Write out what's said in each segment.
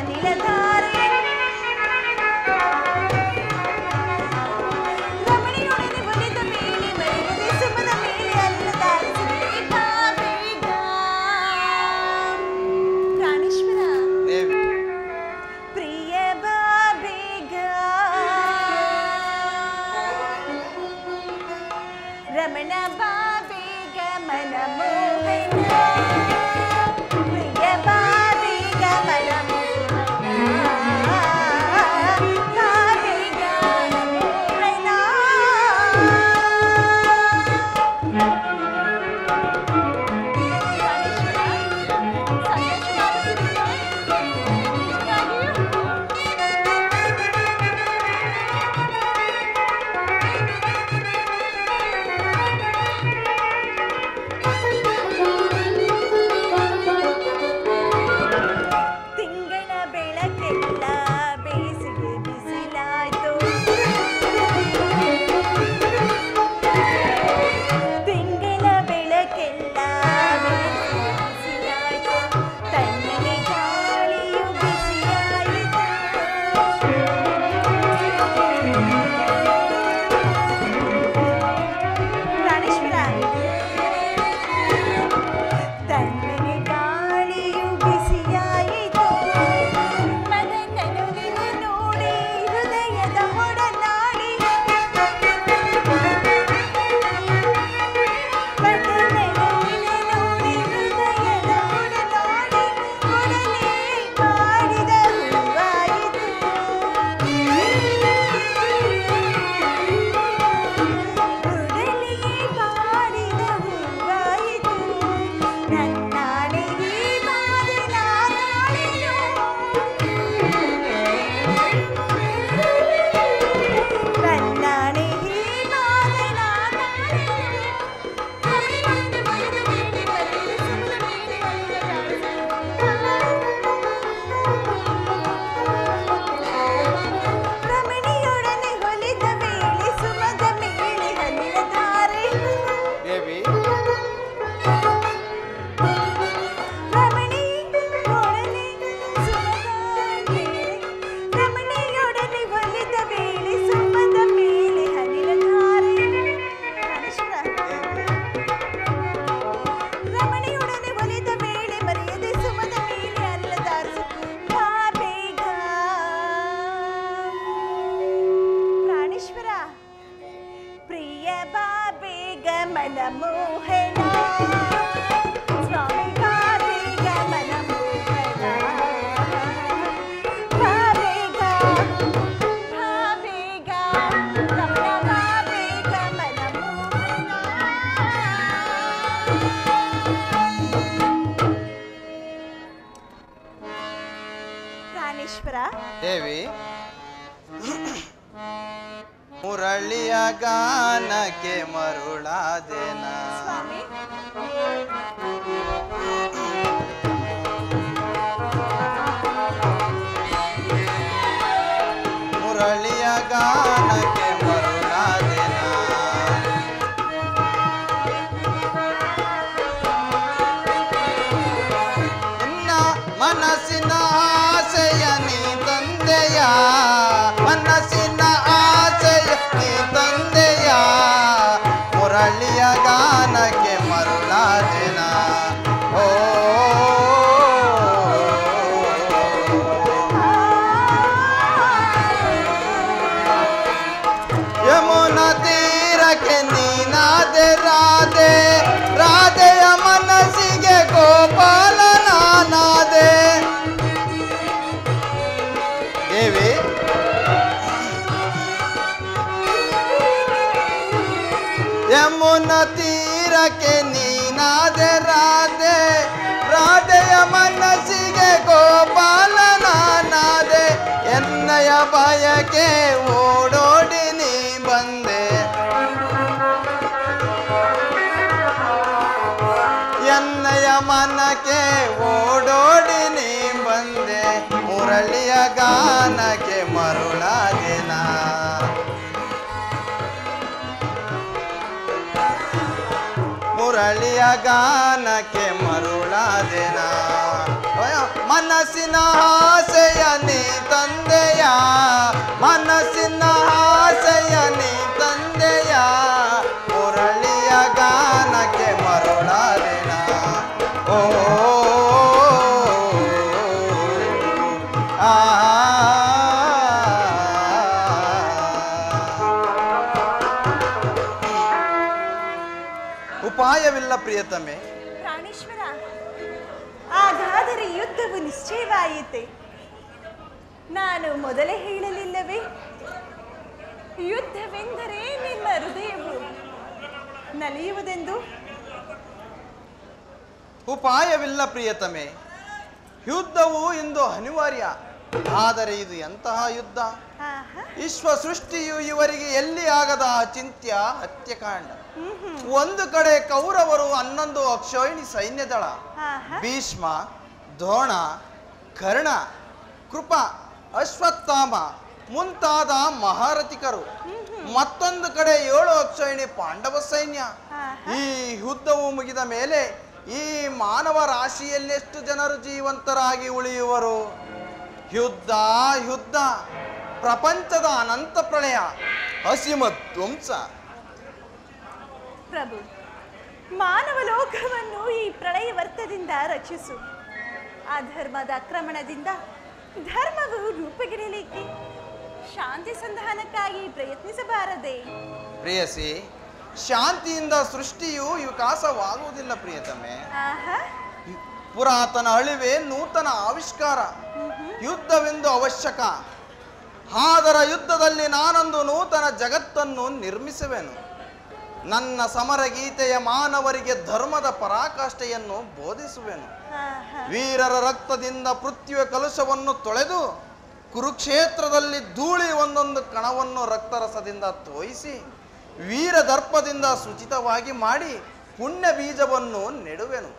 ಅನಿಲಧಾರೆ ರಮಣಿಯೊಡನೆ ಒಲಿದ ಮೇಲೆ ಮರೆಯದೆ ಸುಮದ ಮೇಲೆ ಅನಿಲಧಾರಿಸಿದೆ ಬಾ ಬೇಗ ಪ್ರಾಣೇಶ್ವರ ಪ್ರಿಯ ಬಾ ಬೇಗ ರಮಣ ಬಾ ಬೇಗ ಮನ ಮೋಹನ ಪ್ರಿಯ ಬಾ ಬೇಗ ಮನ ಮೋಹನ ಬಾ ಬೇಗ ಮೋಹನ ತಿಂಗಳ ಬೆಳಕೆಲ್ಲ ಬೇಸಿಗೆ ಬಿಸಿಲಾಯ್ತು ತಿಂಗಳ ಬೆಳಕೆಲ್ಲ ಬೇಸಿಗೆ ಬಿಸಿಲಾಯ್ತು ತಣ್ಣನೆ ಗಾಳಿಯು ಬಿಸಿಯಾಯಿತು ಪ್ರಾಣೇಶ್ವರ ತಣ್ಣನೆ ಗಾಳಿಯು ಬಿಸಿಯಾಯಿತು ಮದನನು ನಿನ್ನ ನೋಡಿ ಹೃದಯದ ಒಡನಾಡಿ ಮದನನು ನಿನ್ನ ನೋಡಿ ಹೃದಯದ ಒಡನಾಡಿ ಒಡನೆ ಮಾಡಿದ ಹೂವಾಯಿತು ಒಡನೆಯೇ ಮಾಡಿದ ಹೂವಾಯಿತು ನನ್ನಾಣೆ ಈ ಬಾರಿ ನಾನಾಣೆಯೋ ನನ್ನಾಣೆ ಈ ಬಾರಿ ನಾನಾಣೆಯೋ ರಮಣಿಯೊಡನೆ ಒಲಿದ ವೇಳೆ ಸುಮದ ಮೇಲೆ ಹನಿಲಧಾರೆ ದೇವಿ ರಮಣಿಯೊಡನೆ ಒಲಿದ ವೇಳೆ ಸುಮದ ಮೇಲೆ ಹನಿಲಧಾರೆ ರಮಣಿಯೊಡನೆ ಒಲಿದ ವೇಳೆ ಮರೆಯದೆ ಸುಮದ ಮೇಲೆ ಅನಿಲಧಾರಿಸು ಬಾ ಬೇಗ ಪ್ರಾಣೇಶ್ವರ ಪ್ರಿಯ ಬಾ ಬೇಗ ಮನ ಮೋಹನ ಸ್ವಾಮಿ ಬಾ ಬೇಗ ಮನ ಮೋಹನ ಬಾ ಬೇಗ ರಮಣ ಬಾ ಬೇಗ ಮನ ಮೋಹನ ಪ್ರಾಣೇಶ್ವರ ದೇವಿ ಮುರಳಿಯ ಗಾನಕ್ಕೆ ಮರುಳಾದೆನ ಸ್ವಾಮಿ ಮುರಳಿಯ ಗಾನಕ್ಕೆ ಮರುಳಾದೆನ ನಿನ್ನ ಮನಸ್ಸಿನ ಆಸೆಯ ನೀ ತಂದೆಯ ಮನಸ್ಸಿನ ಆಸೆಯ ನೀ ತಂದೆಯ ಮುರಳಿಯ ಗಾನಕ್ಕೆ ಮರುಳಾದೆನ ಓ ಯಮುನಾ ತೀರಕ್ಕೆ ನೀನಾದೆ ರಾಧೆ ರಾಧೆಯ ಮನಸ್ಸಿಗೆ ಗೋಪಾಲ ನಾನಾದೆ ದೇವಿ ಯಮುನಾ ತೀರಕ್ಕೆ ನೀನಾದೆ ರಾಧೆ ರಾಧೆಯ ಮನಸ್ಸಿಗೆ ಗೋಪಾಲ ನಾನಾದೆ ಎನ್ನಯ ಬಯಕೆ ಓಡೋಡಿ ನೀ ಬಂದೆ ಎನ್ನಯ ಮನಕ್ಕೆ ಓಡೋಡಿ ನೀ ಬಂದೆ ಮುರಳಿಯ ಗಾನಕ್ಕೆ ಮರುಳಾದೆನ ಮುರಳಿಯ ಗಾನಕ್ಕೆ ಮರುಳಾದೆನ ಮನಸ್ಸಿನ ಆಸೆಯ ಆ ಉಪಾಯವಿಲ್ಲ ಪ್ರಿಯತಮೆ. ಪ್ರಾಣೇಶ್ವರ, ಹಾಗಾದರೆ ಯುದ್ಧವು ನಿಶ್ಚಯವಾಯಿತೆ. ನಾನು ಮೊದಲೇ ಹೇಳಲಿಲ್ಲವೇ, ಯುದ್ಧವೆಂದರೆ ನಿಮ್ಮ ಹೃದಯವು ನಲಿಯುವುದೆಂದು. ಉಪಾಯವಿಲ್ಲ ಪ್ರಿಯತಮೆ, ಯುದ್ಧವು ಇಂದು ಅನಿವಾರ್ಯ. ಆದರೆ ಇದು ಎಂತಹ ಯುದ್ಧ? ವಿಶ್ವ ಸೃಷ್ಟಿಯು ಇವರಿಗೆ ಎಲ್ಲಿ ಆಗದ ಅಚಿಂತ್ಯ ಹತ್ಯಕಾಂಡ. ಒಂದು ಕಡೆ ಕೌರವರು 11 ಅಕ್ಷೋಹಿಣಿ ಸೈನ್ಯದಳ, ಭೀಷ್ಮ, ದ್ರೋಣ, ಕರ್ಣ, ಕೃಪ, ಅಶ್ವತ್ಥಾಮ ಮುಂತಾದ ಮಹಾರಥಿಕರು. ಮತ್ತೊಂದು ಕಡೆ 7 ಅಕ್ಷೋಹಿಣಿ ಪಾಂಡವ ಸೈನ್ಯ. ಈ ಯುದ್ಧವು ಮುಗಿದ ಮೇಲೆ ಈ ಮಾನವ ರಾಶಿಯಲ್ಲೆಷ್ಟು ಜನರು ಜೀವಂತರಾಗಿ ಉಳಿಯುವರು? ಯುದ್ಧ ಯುದ್ಧ, ಪ್ರಪಂಚದ ಅನಂತ ಪ್ರಳಯ, ಅಸೀಮ ಧ್ವಂಸ. ಪ್ರಭು, ಮಾನವ ಲೋಕವನ್ನು ಈ ಪ್ರಳಯ ವರ್ತದಿಂದ ರಕ್ಷಿಸು. ಅಧರ್ಮದ ಆಕ್ರಮಣದಿಂದ ಧರ್ಮವು ರೂಪುಗಿಡಲಿಕ್ಕೆ ಶಾಂತಿ ಸಂಧಾನಕ್ಕಾಗಿ ಪ್ರಯತ್ನಿಸಬಾರದೆ? ಪ್ರಿಯಸಿ, ಶಾಂತಿಯಿಂದ ಸೃಷ್ಟಿಯು ವಿಕಾಸವಾಗುವುದಿಲ್ಲ ಪ್ರಿಯತಮೆ. ಪುರಾತನ ಅಳಿವೆ ನೂತನ ಆವಿಷ್ಕಾರ. ಯುದ್ಧವೆಂದು ಅವಶ್ಯಕ. ಆದರ ಯುದ್ಧದಲ್ಲಿ ನಾನೊಂದು ನೂತನ ಜಗತ್ತನ್ನು ನಿರ್ಮಿಸುವೆನು. ನನ್ನ ಸಮರ ಗೀತೆಯ ಮಾನವರಿಗೆ ಧರ್ಮದ ಪರಾಕಾಷ್ಠೆಯನ್ನು ಬೋಧಿಸುವೆನು. ವೀರರ ರಕ್ತದಿಂದ ಪೃಥ್ವಿಯ ಕಲುಷವನ್ನು ತೊಳೆದು ಕುರುಕ್ಷೇತ್ರದಲ್ಲಿ ಧೂಳಿ ಒಂದೊಂದು ಕಣವನ್ನು ರಕ್ತರಸದಿಂದ ತೋಯಿಸಿ ವೀರ ದರ್ಪದಿಂದ ಶುಚಿತವಾಗಿ ಮಾಡಿ ಪುಣ್ಯ ಬೀಜವನ್ನು ನೆಡುವೆನು.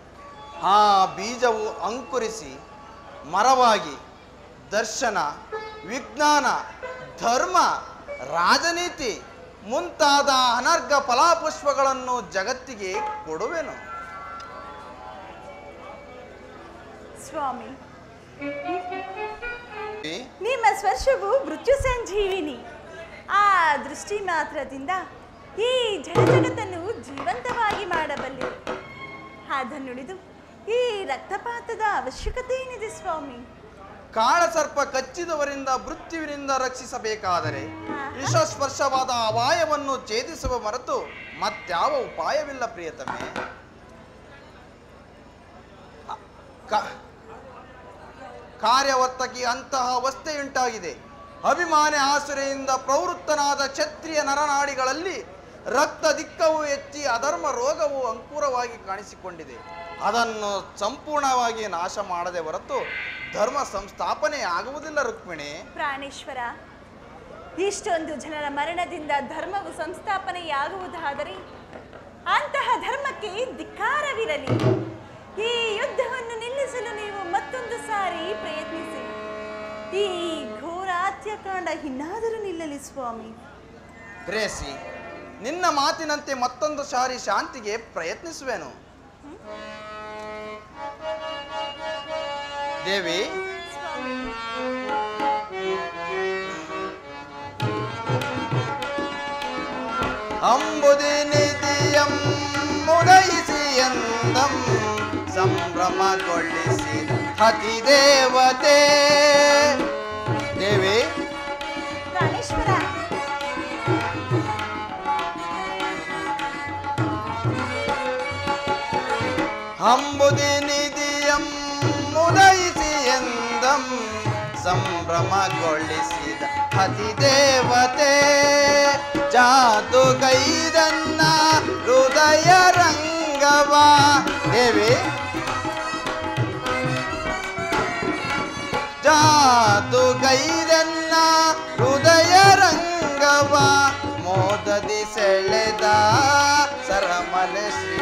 ಆ ಬೀಜವು ಅಂಕುರಿಸಿ ಮರವಾಗಿ ದರ್ಶನ, ವಿಜ್ಞಾನ, ಧರ್ಮ, ರಾಜನೀತಿ ಮುಂತಾದ ಅನರ್ಘ ಫಲಾಪುಷ್ಪಗಳನ್ನು ಜಗತ್ತಿಗೆ ಕೊಡುವೆನು. ಸ್ವಾಮಿ, ನಿಮ್ಮ ಸ್ಪರ್ಶವು ಮೃತ್ಯು ಸಂಜೀವಿನಿ. ಆ ದೃಷ್ಟಿ ಮಾತ್ರದಿಂದ ಈ ಜಗತ್ತನ್ನು ಜೀವಂತವಾಗಿ ಮಾಡಬಲ್ಲೆ. ಅದನ್ನುಳಿದು ಈ ರಕ್ತಪಾತದ ಅವಶ್ಯಕತೆ ಏನಿದೆ ಸ್ವಾಮಿ? ಕಾಳಸರ್ಪ ಕಚ್ಚಿದವರಿಂದ ಮೃತ್ಯುವಿನಿಂದ ರಕ್ಷಿಸಬೇಕಾದರೆ ವಿಷಸ್ಪರ್ಶವಾದ ಅಪಾಯವನ್ನು ಛೇದಿಸುವ ಹೊರತು ಮತ್ಯಾವ ಉಪಾಯವಿಲ್ಲ ಪ್ರಿಯತಮೆ. ಕಾರ್ಯವರ್ತಕಿ ಅಂತಹ ಅವಸ್ಥೆಯುಂಟಾಗಿದೆ. ಅಭಿಮಾನ ಆಸುರೆಯಿಂದ ಪ್ರವೃತ್ತನಾದ ಕ್ಷತ್ರಿಯ ನರನಾಡಿಗಳಲ್ಲಿ ರಕ್ತ ದಿಕ್ಕವು ಹೆಚ್ಚಿ ಅಧರ್ಮ ರೋಗವು ಅಂಕುರವಾಗಿ ಕಾಣಿಸಿಕೊಂಡಿದೆ. ಅದನ್ನು ಸಂಪೂರ್ಣವಾಗಿ ನಾಶ ಮಾಡದೆ ಹೊರತು ಧರ್ಮ ಸಂಸ್ಥಾಪನೆ ಆಗುವುದಿಲ್ಲ ರುಕ್ಮಿಣಿ. ಪ್ರಾಣೇಶ್ವರ, ಇಷ್ಟೊಂದು ಜನರ ಮರಣದಿಂದ ಧರ್ಮವು ಸಂಸ್ಥಾಪನೆಯಾಗುವುದಾದರೆ ಅಂತಹ ಧರ್ಮಕ್ಕೆ ಧಿಕ್ಕಾರವಿರಲಿ. ಈ ಯುದ್ಧವನ್ನು ನಿಲ್ಲಿಸಲು ನೀವು ಮತ್ತೊಂದು ಸಾರಿ ಪ್ರಯತ್ನಿಸಿ. ಈ ಘೋರ ಹತ್ಯಾಕಾಂಡ ಇನ್ನಾದರೂ ನಿಲ್ಲಲಿ ಸ್ವಾಮಿ. ಗ್ರೇಸಿ, ನಿನ್ನ ಮಾತಿನಂತೆ ಮತ್ತೊಂದು ಸಾರಿ ಶಾಂತಿಗೆ ಪ್ರಯತ್ನಿಸುವೆನು. ದೇವಿ, ಅಂಬುದಿ ನಿಧಿಯಂ ಮುದಯಿಸಿ ಎಂದಂ ಸಂಭ್ರಮಗೊಳಿಸಿ ಅತಿ ದೇವತೆ. ದೇವಿ, ಪ್ರಾಣೇಶ್ವರ, ಅಂಬುದಿ ನಿಧಿಯಂ ಮುದಯಿಸಿ ಎಂದಂ ಸಂಭ್ರಮಗೊಳಿಸಿದ ಅತಿ ದೇವತೆ. ಜಾದುಗೈದನ್ನ ಹೃದಯ ರಂಗವ. ದೇವಿ, ಜಾದುಗೈದನ್ನ ಹೃದಯ ರಂಗವ ಮೋದದಿ ಸೆಳೆದ ಸರಮಲೆ ಶ್ರೀ.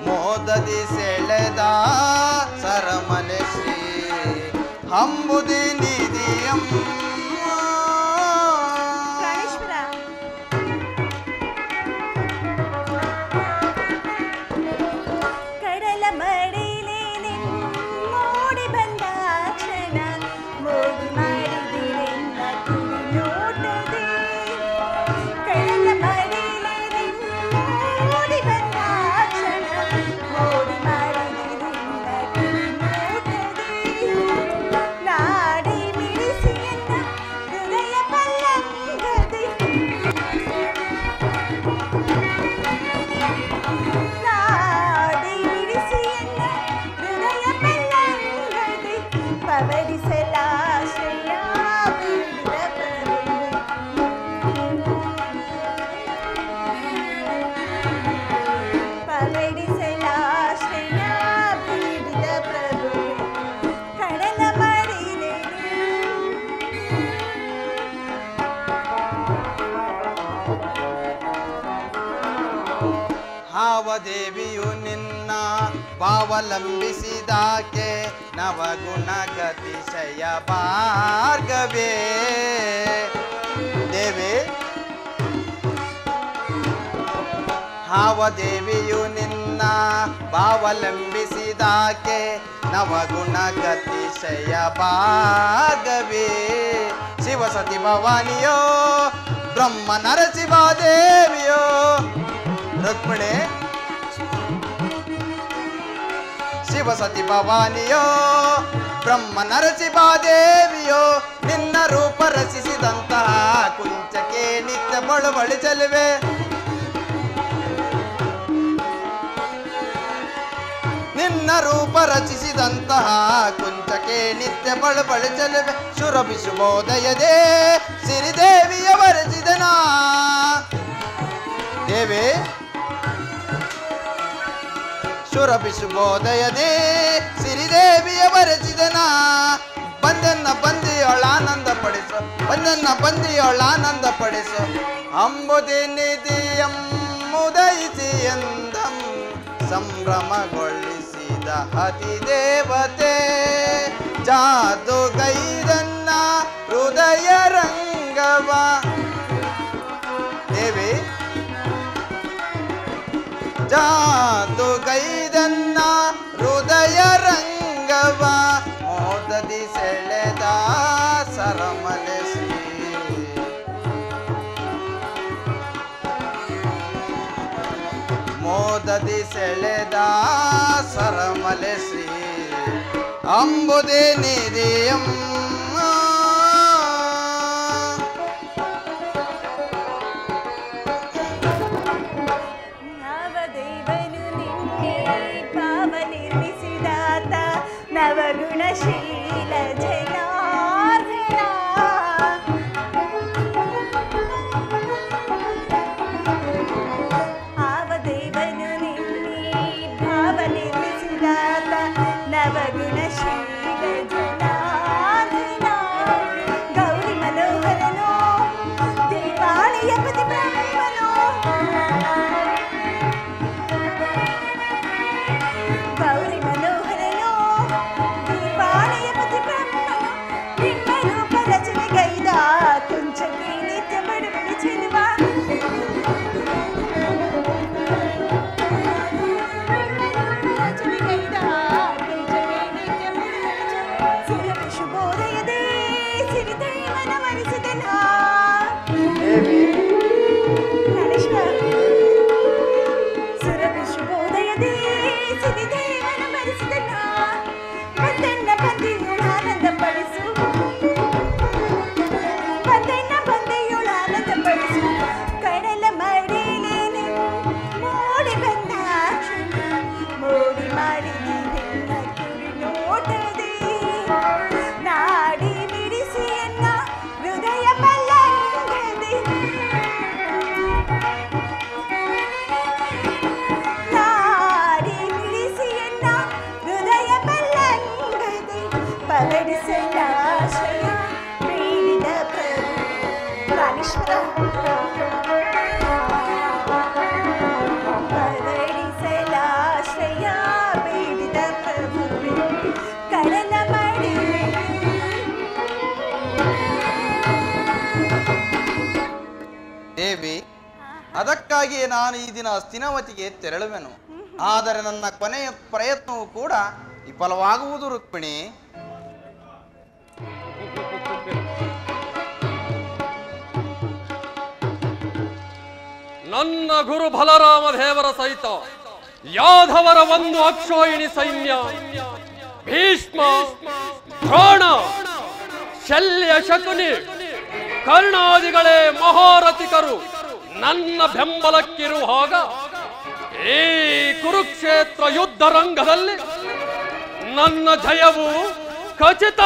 ಮೋದದಿ ಸೆಳೆದ ಸರಮಲೆ ಶ್ರೀ ಅಂಬುದಿ ನಿಧಿಯಂ. ಪ್ರಾಣೇಶ್ವರ, ಕಡಲ ಮಡಿಲೇನೆ ಮೋಡಿ ಬಂದ ಕ್ಷಣ ಮೋಡಿ ಮಾಡಿದಿರೆನ್ನ ಕಿವಿ ನೋಟದೆ. ಕಡಲ ಮಡಿಲೇನೆ ಮೋಡಿ ಬಂದ ಕ್ಷಣ ಮೋಡಿ ದೇವಿಯು ನಿನ್ನ ಭಾವಲಂಬಿಸಿದಾಕೆ ನವಗುಣಗತಿಶಯ ಭಾರ್ಗವೇ ದೇವಿ ದೇವಿಯು ನಿನ್ನ ಭಾವಲಂಬಿಸಿದಾಕೆ ನವಗುಣಗತಿಶಯ ಭಾರ್ಗವೇ ಶಿವಸತಿ ಭವಾನಿಯೋ ಬ್ರಹ್ಮ ನರಸಿಂಹ ದೇವಿಯೋ ರುಕ್ಮಿಣಿ ಶಿವಸತಿ ಭವಾನಿಯೋ ಬ್ರಹ್ಮ ನರಸಿಂಹ ದೇವಿಯೋ ನಿನ್ನ ರೂಪ ರಚಿಸಿದಂತಹ ಕುಂಚಕ್ಕೆ ನಿತ್ಯ ಬಳುವಳಿ ಚೆಲುವೆ ನಿನ್ನ ರೂಪ ರಚಿಸಿದಂತಹ ಕುಂಚಕ್ಕೆ ನಿತ್ಯ ಬಳುವಳಿ ಚೆಲುವೆ ಸುರಭಿ ಶುಭೋದಯದೇ ಸಿರಿದೇವಿಯ ವರಸಿದನ ದೇವಿ ಸುರಭಿ ಶುಭೋದಯದೇ ಸಿರಿದೇವಿಯ ವರಸಿದನ ಬಂದನ್ನ ಬಂದಿಯೊಳಾನಂದ ಪಡಿಸು ಬಂದನ್ನ ಬಂದಿಯೊಳಾನಂದ ಪಡಿಸು ಅಂಬುದಿ ನಿಧಿಯಂ ಮುದಯಿಸಿ ಎಂದಂ ಸಂಭ್ರಮಗೊಳಿಸಿದ ಅತಿದೇವತೆ ಜಾದುಗೈದನ್ನ ಹೃದಯ ರಂಗವ ದೇವಿ ಜಾದುಗೈದನ್ನ ಹೃದಯ ರಂಗವ ಮೋದದಿ ಸೆಳೆದ ಸರಮಲೆಸಿ ಮೋದದಿ ಸೆಳೆದ ಸರಮಲೆಸಿ ಅಂಬುದೇ ನಿಧಿಯಂ ನವಗುಣಶೀಲ ಜನಾರ್ದನ ಆವ ದೇವನು ನಿನ್ನೆ ಭಾವ ನಿರ್ಮಿಸಿದಾತ ನವಗುಣಶೀಲ ಜನಾರ್ದನ ಗೌರಿ ಮನೋಹರನೋ ದೇವಾಲಯ ಪತಿ ಬ್ರಹ್ಮನೋ ಗೌರಿ ಮನೋಹರನೋ ಗೈದ ಕುಂಚಕ್ಕೆ ನಿತ್ಯ ಬಡಬಡಿ ಚೆಲುವ ಸುರಭಿ ಶುಭೋದಯದೇ ಸಿರಿದೇವನ ವರಿಸಿದನ ಸುರಭಿ ಶುಭೋದಯದೇ ಸಿರಿದೇವನ ವರಿಸಿದನ ಬಂದನ್ನ ಬಂದಿಯುಳಾನಂದ ಪಡಿಸು ಕಡಲ ಮಡಿಲೇನೆ ಮೋಡಿ ಬಂದ ಮೋಡಿ ಮಾಡಿದ ಕುರಿ ನೋಟದೆ ನಾಡಿ ಬಿಡಿಸಿಯನ್ನ ಹೃದಯ ಪಲ್ಲಂಗದೆ ನಾಡಿ ಬಿಡಿಸಿಯನ್ನ ಹೃದಯ ಪಲ್ಲಂಗದೆ ಪಗಡಿಸಲಾಶಯ ಬೇಡಿದ ಪ್ರಭು ಪ್ರಾಣೇಶ್ವರ ಪಗಡಿಸಲಾಶ್ರಯ ಬೇಡಿದ ಪ್ರಭು ಕಡಲ ಮಾಡಿ ದೇವಿ ಅದಕ್ಕಾಗಿಯೇ ನಾನು ಈ ದಿನ ಹಸ್ತಿನಾವತಿಗೆ ತೆರಳುವೆನು ಆದರೆ ನನ್ನ ಕೊನೆಯ ಪ್ರಯತ್ನವೂ ಕೂಡ ವಿಫಲವಾಗುವುದು ರುಕ್ಮಿಣಿ ನನ್ನ ಗುರು ಬಲರಾಮ ದೇವರ ಸಹಿತ ಯಾದವರ ಒಂದು ಅಕ್ಷೋಹಿಣಿ ಸೈನ್ಯ ಭೀಷ್ಮ ದ್ರೋಣ ಶಲ್ಯ ಶಕುನಿ ಕರ್ಣಾದಿಗಳೇ ಮಹಾರಥಿಕರು ನನ್ನ ಬೆಂಬಲಕ್ಕಿರುವಾಗ ಈ ಕುರುಕ್ಷೇತ್ರ ಯುದ್ಧ ರಂಗದಲ್ಲಿ ನನ್ನ ಜಯವು ಖಚಿತ.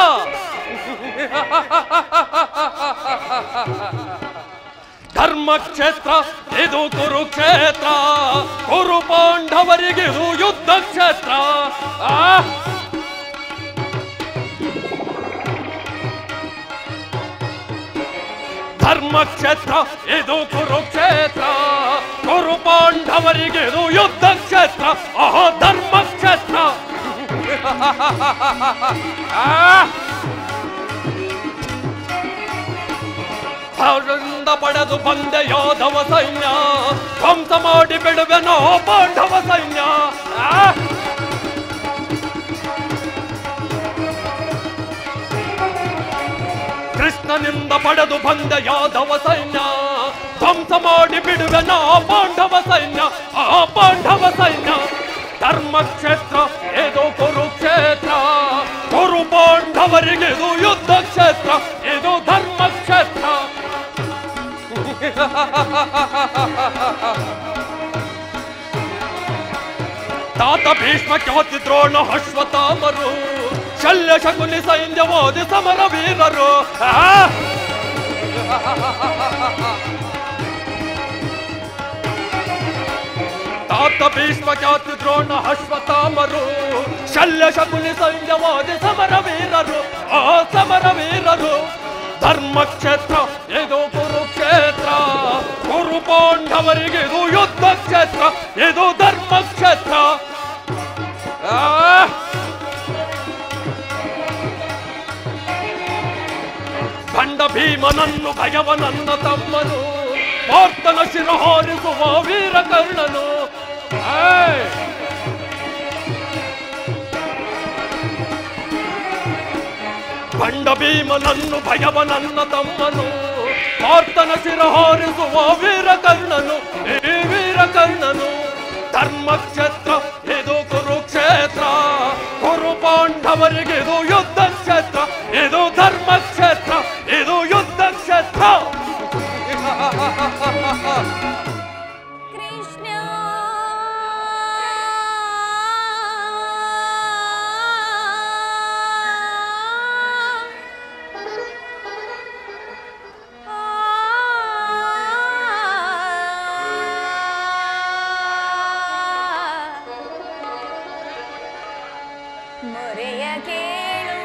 ಧರ್ಮಕ್ಷೇತ್ರ ಇದು ಕುರುಕ್ಷೇತ್ರ, ಕುರು ಪಾಂಡವರಿಗಿದು ಯುದ್ಧ ಕ್ಷೇತ್ರ. ಧರ್ಮಕ್ಷೇತ್ರ ಇದು ಕುರುಕ್ಷೇತ್ರ, ಕುರು ಪಾಂಡವರಿಗಿದು ಯುದ್ಧ ಕ್ಷೇತ್ರ ಅಹೋ ಧರ್ಮ ಕ್ಷೇತ್ರ. ಅವರಿಂದ ಪಡೆದು ಬಂದೆ ಯಾದವ ಸೈನ್ಯ, ಧ್ವಂಸ ಮಾಡಿ ಬಿಡುವೆನೋ ಪಾಂಡವ ಸೈನ್ಯ. ಕೃಷ್ಣನಿಂದ ಪಡೆದು ಬಂದೆ ಯಾದವ ಸೈನ್ಯ, ಧ್ವಂಸ ಮಾಡಿ ಬಿಡುವೆನೋ ಪಾಂಡವ ಸೈನ್ಯ. ಆ ಪಾಂಡವ ಸೈನ್ಯ ಧರ್ಮಕ್ಷೇತ್ರ ಇದು ಕುರುಕ್ಷೇತ್ರ. ಕುರು ಪಾಂಡವರಿಗಿದು ಯುದ್ಧ ಕ್ಷೇತ್ರ, ಇದು ಧರ್ಮಕ್ಷೇತ್ರ. ತಾತ ಭೀಷ್ಮ ಖ್ಯಾತಿ ದ್ರೋಣ ಅಶ್ವತ್ಥಾಮರು, ಶಲ್ಯ ಶಕುನಿ ಸೈನ್ಯವಾದಿ ಸಮರ ವೀರರು. ತಾತ ಭೀಷ್ಮ ಖ್ಯಾತಿ ದ್ರೋಣ ಅಶ್ವತ್ಥಾಮರು, ಶಲ್ಯ ಶಕುನಿ ಸೈನ್ಯವಾದಿ ಸಮರ ವೀರರು. ಆ ಸಮರ ವೀರರು ಧರ್ಮಕ್ಷೇತ್ರ ಇದು ಕುರುಕ್ಷೇತ್ರ. ಕುರು ಪಾಂಡವರಿಗಿದು ಯುದ್ಧ ಕ್ಷೇತ್ರ, ಇದು ಧರ್ಮಕ್ಷೇತ್ರ. ಭಂಡ ಭೀಮನನ್ನು ಭಯವನನ್ನ ತಮ್ಮನು, ಪಾರ್ಥನ ಶಿರ ಹಾರಿಸುವ ವೀರ ಕರ್ಣನು. ಭಂಡ ಭೀಮನನ್ನು ಭಯವನನ್ನ ತಮ್ಮನು, ಪಾರ್ಥನ ಶಿರ ಹಾರಿಸುವ ವೀರ ಕರ್ಣನು. ಈ ವೀರ ಕರ್ಣನು ಧರ್ಮಕ್ಷೇತ್ರ ಇದು ಕುರುಕ್ಷೇತ್ರ. ಕುರು ಪಾಂಡವರಿಗಿದು ಯುದ್ಧ ಕ್ಷೇತ್ರ, ಇದು ಧರ್ಮಕ್ಷೇತ್ರ, ಇದು ಯುದ್ಧ ಕ್ಷೇತ್ರ. ಕೃಷ್ಣ ಮೊರೆಯ ಕೇಳು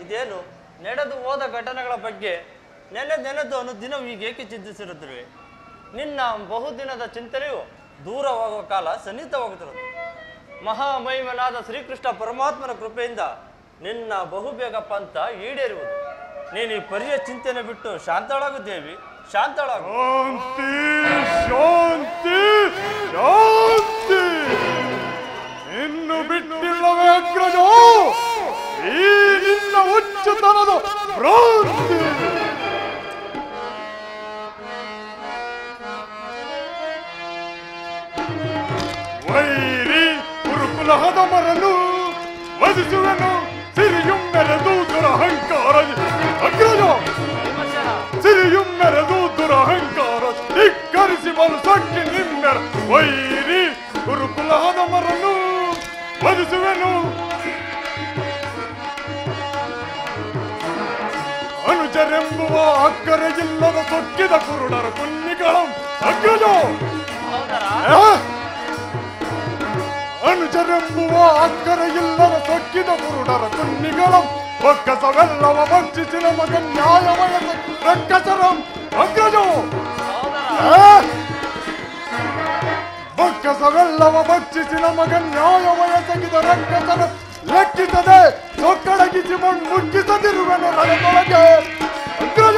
ಇದೇನು ನಡೆದು ಹೋದ ಘಟನೆಗಳ ಬಗ್ಗೆ ನೆನೆದು ಅನುದಿನವೂ ಹೀಗೇಕೆ ಚಿಂತಿಸಿರುತ್ತಿರುವೆ? ನಿನ್ನ ಬಹುದಿನದ ಚಿಂತನೆಯು ದೂರವಾಗುವ ಕಾಲ ಸನ್ನಿಹಿತವಾಗುತ್ತಿರುವುದು. ಮಹಾಮಹಿಮನಾದ ಶ್ರೀಕೃಷ್ಣ ಪರಮಾತ್ಮನ ಕೃಪೆಯಿಂದ ನಿನ್ನ ಬಹುಬೇಗ ಪಂಥ ಈಡೇರುವುದು. ನೀನು ಈ ಪರಿಯ ಚಿಂತನೆ ಬಿಟ್ಟು ಶಾಂತಳಾಗು ದೇವಿ, ಶಾಂತಳಾಗು. ಶಾಂತಿ ಶಾಂತಿ ಇನ್ನು ಬಿಟ್ಟಿಲ್ಲವೇ ಅಗ್ರಜ ಈ ನಿನ್ನ ಹುಚ್ಚುತನದ ಭ್ರಾಂತಿ. ವೈರಿ ಗುರುಕುಲಹದ ಮರನು ವಧಿಸುವೆನು ಸಿರಿಯುಂ ಮೆರೆದು ದುರಹಂಕಾರ ಅಗ್ರಜ ಸಿರಿಯುಂ ಮೆರೆದು ದುರಹಂಕಾರ ಧಿಕ್ಕರಿಸಿ ಮನಸ್ಸಕ್ಕೆ ನಿಮ್ಮೆರ ವೈರಿ ಗುರುಕುಲಹದ ಮರನು ವಧಿಸುವೆನು ಅನುಜರೆಂಬುವ ಅಕ್ಕರೆಯಿಲ್ಲದ ಸೊಕ್ಕಿದ ಕುರುಡರ ಕುನ್ನಿಗಳ ಅಗ್ರಜ ಅನುಜರೆಂಬುವ ಅಕ್ಕರೆಯಿಲ್ಲದ ಸೊಕ್ಕಿದ ಕುರುಡರ ಕುನ್ನಿಗಳ ಬೊಕ್ಕಸವೆಲ್ಲವ ಭಕ್ಷಿಸಿ ನಮಗ ನ್ಯಾಯವಯದ ರಕ್ಕಸರಂ ಅಗ್ರಜ ಬೊಕ್ಕಸವೆಲ್ಲವ ಭಕ್ಷಿಸಿ ನಮಗ ನ್ಯಾಯವಯಸಗಿದ ರಕ್ಕಸರ ಲೆಕ್ಕಿಸದೆ ಸೊಕ್ಕಡಗಿಸಿ ಮಣ್ಣು ಮುಕ್ಕಿಸದಿರುವೆನು ರಣದೊಳಗೆ ಅಗ್ರಜ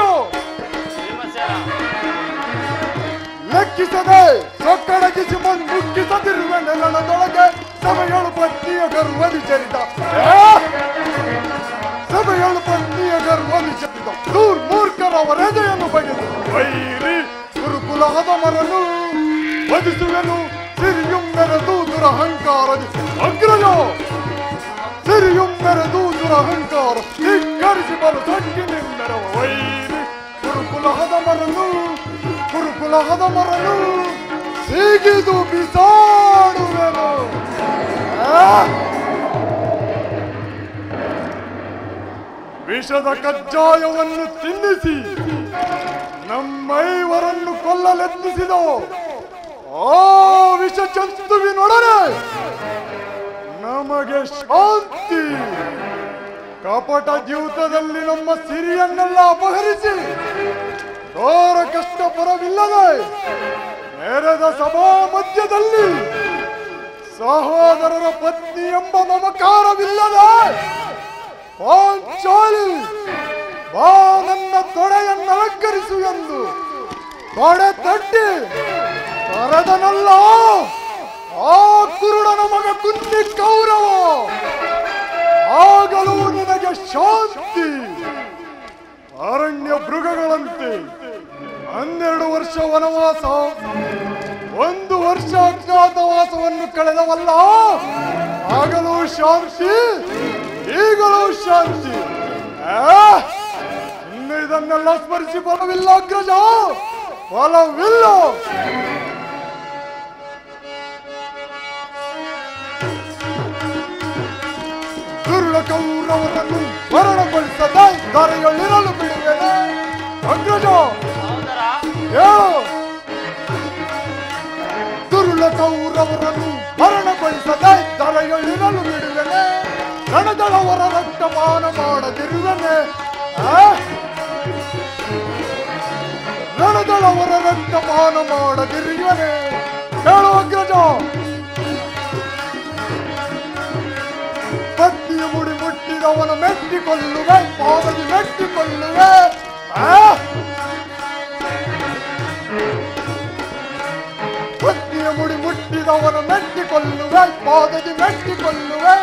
ಲೆಕ್ಕಿಸದೆ ಸೊಕ್ಕಡಗಿಸಿ ಮಣ್ಣು ಮುಕ್ಕಿಸದಿರುವೆನು ರಣದೊಳಗೆ ಸಭೆಗಳು ಪತ್ನಿಯ ಗರ್ವದಿ ಚರಿತ ಸಭೆಗಳು ಪತ್ನಿಯ ಗರ್ವದಿ ಚರಿತ ಮೂರ್ಖರ ವರದೆಯನ್ನು ಬಗೆದು ವೈರಿ ಗುರುಕುಲಹದ ಮರನು ವಧಿಸುವೆನು ಸಿರಿಯುಂ ಮೆರೆದು ದುರಹಂಕಾರದಿ ಅಗ್ರಜ ಸಿರಿಯುಂ ಮೆರೆದು ದುರಹಂಕಾರ ಧಿಕ್ಕರಿಸಿ ಮನಸ್ಸಕ್ಕೆ ನಿಮ್ಮೆರವ ವೈರಿ ಗುರುಕುಲಹದ ಮರನು ಸಿಗಿದು ಬಿಸಾಡುವೆನು. ವಿಷದ ಕಜ್ಜಾಯವನ್ನು ತಿನ್ನಿಸಿ ನಮ್ಮೈವರನ್ನು ಕೊಲ್ಲಲೆತ್ತಿಸಿದ ಆ ವಿಷ ಜಂತುವಿನೊಡನೆ ನಮಗೆ ಶಾಂತಿ. ಕಪಟ ಜೀವಿತದಲ್ಲಿ ನಮ್ಮ ಸಿರಿಯನ್ನೆಲ್ಲ ಅಪಹರಿಸಿ ಘೋರ ಕಷ್ಟ ಪರವಿಲ್ಲದೆ ನೆರೆದ ಸಭಾ ಮಧ್ಯದಲ್ಲಿ ಸಹೋದರರ ಪತ್ನಿ ಎಂಬ ಮಮಕಾರವಿಲ್ಲದೆ ಪಾಂಚಾಲಿ ಬಾ ನನ್ನ ತೊಡೆಯನ್ನು ಅಲಂಕರಿಸು ಎಂದು ತೊಡೆ ತಟ್ಟಿ ಕರೆದನಲ್ಲ ಆ ಕುರುಡನ ಮಗ ಕುಂದಿ ಕೌರವ. ಆಗಲೂ ನಿನಗೆ ಶಾಂತಿ. ಅರಣ್ಯ ಮೃಗಗಳಂತೆ 12 ವರ್ಷ ವನವಾಸ 1 ವರ್ಷ ಅಜ್ಞಾತವಾಸವನ್ನು ಕಳೆದವಲ್ಲ. ಆಗಲೂ ಶಾಂತಿ, ಈಗಲೂ ಶಾಂತಿ. ಇನ್ನು ಇದನ್ನೆಲ್ಲ ಸ್ಮರಿಸಿ ಫಲವಿಲ್ಲ ಅಗ್ರಜ, ಫಲವಿಲ್ಲ. ದುರುಳ ಕೌರವರನ್ನು ಮರಣಗೊಳಿಸದೆ ಧರೆಯಲ್ಲಿರಲು ಬಿಡುವೆನೆ ಅಗ್ರಜ. ಹೇಳು, ದುರುಳ ಕೌರವರನ್ನು ಮರಣಗೊಳಿಸದೆ ಧರೆಯಲ್ಲಿರಲು ಬಿಡುವೆನೆ. ರಣದಳವರ ರಕ್ತಪಾನ ಮಾಡದಿರುವೆನೆ. ರಣದಳವರ ರಕ್ತಪಾನ ಮಾಡದಿರುವೆನೆ. ಹೇಳು ಅಗ್ರಜ. ಪತ್ನಿಯ ಮುಡಿ ಮುಟ್ಟಿದವನ ಮೆಟ್ಟಿಕೊಳ್ಳುವೆ, ಪಾದದಿ ಮೆಟ್ಟಿಕೊಳ್ಳುವೆ. ಪತ್ನಿಯ ಮುಡಿ ಮುಟ್ಟಿದವನ ಮೆಟ್ಟಿಕೊಳ್ಳುವೆ, ಪಾದದಿ ಮೆಟ್ಟಿಕೊಳ್ಳುವೆ.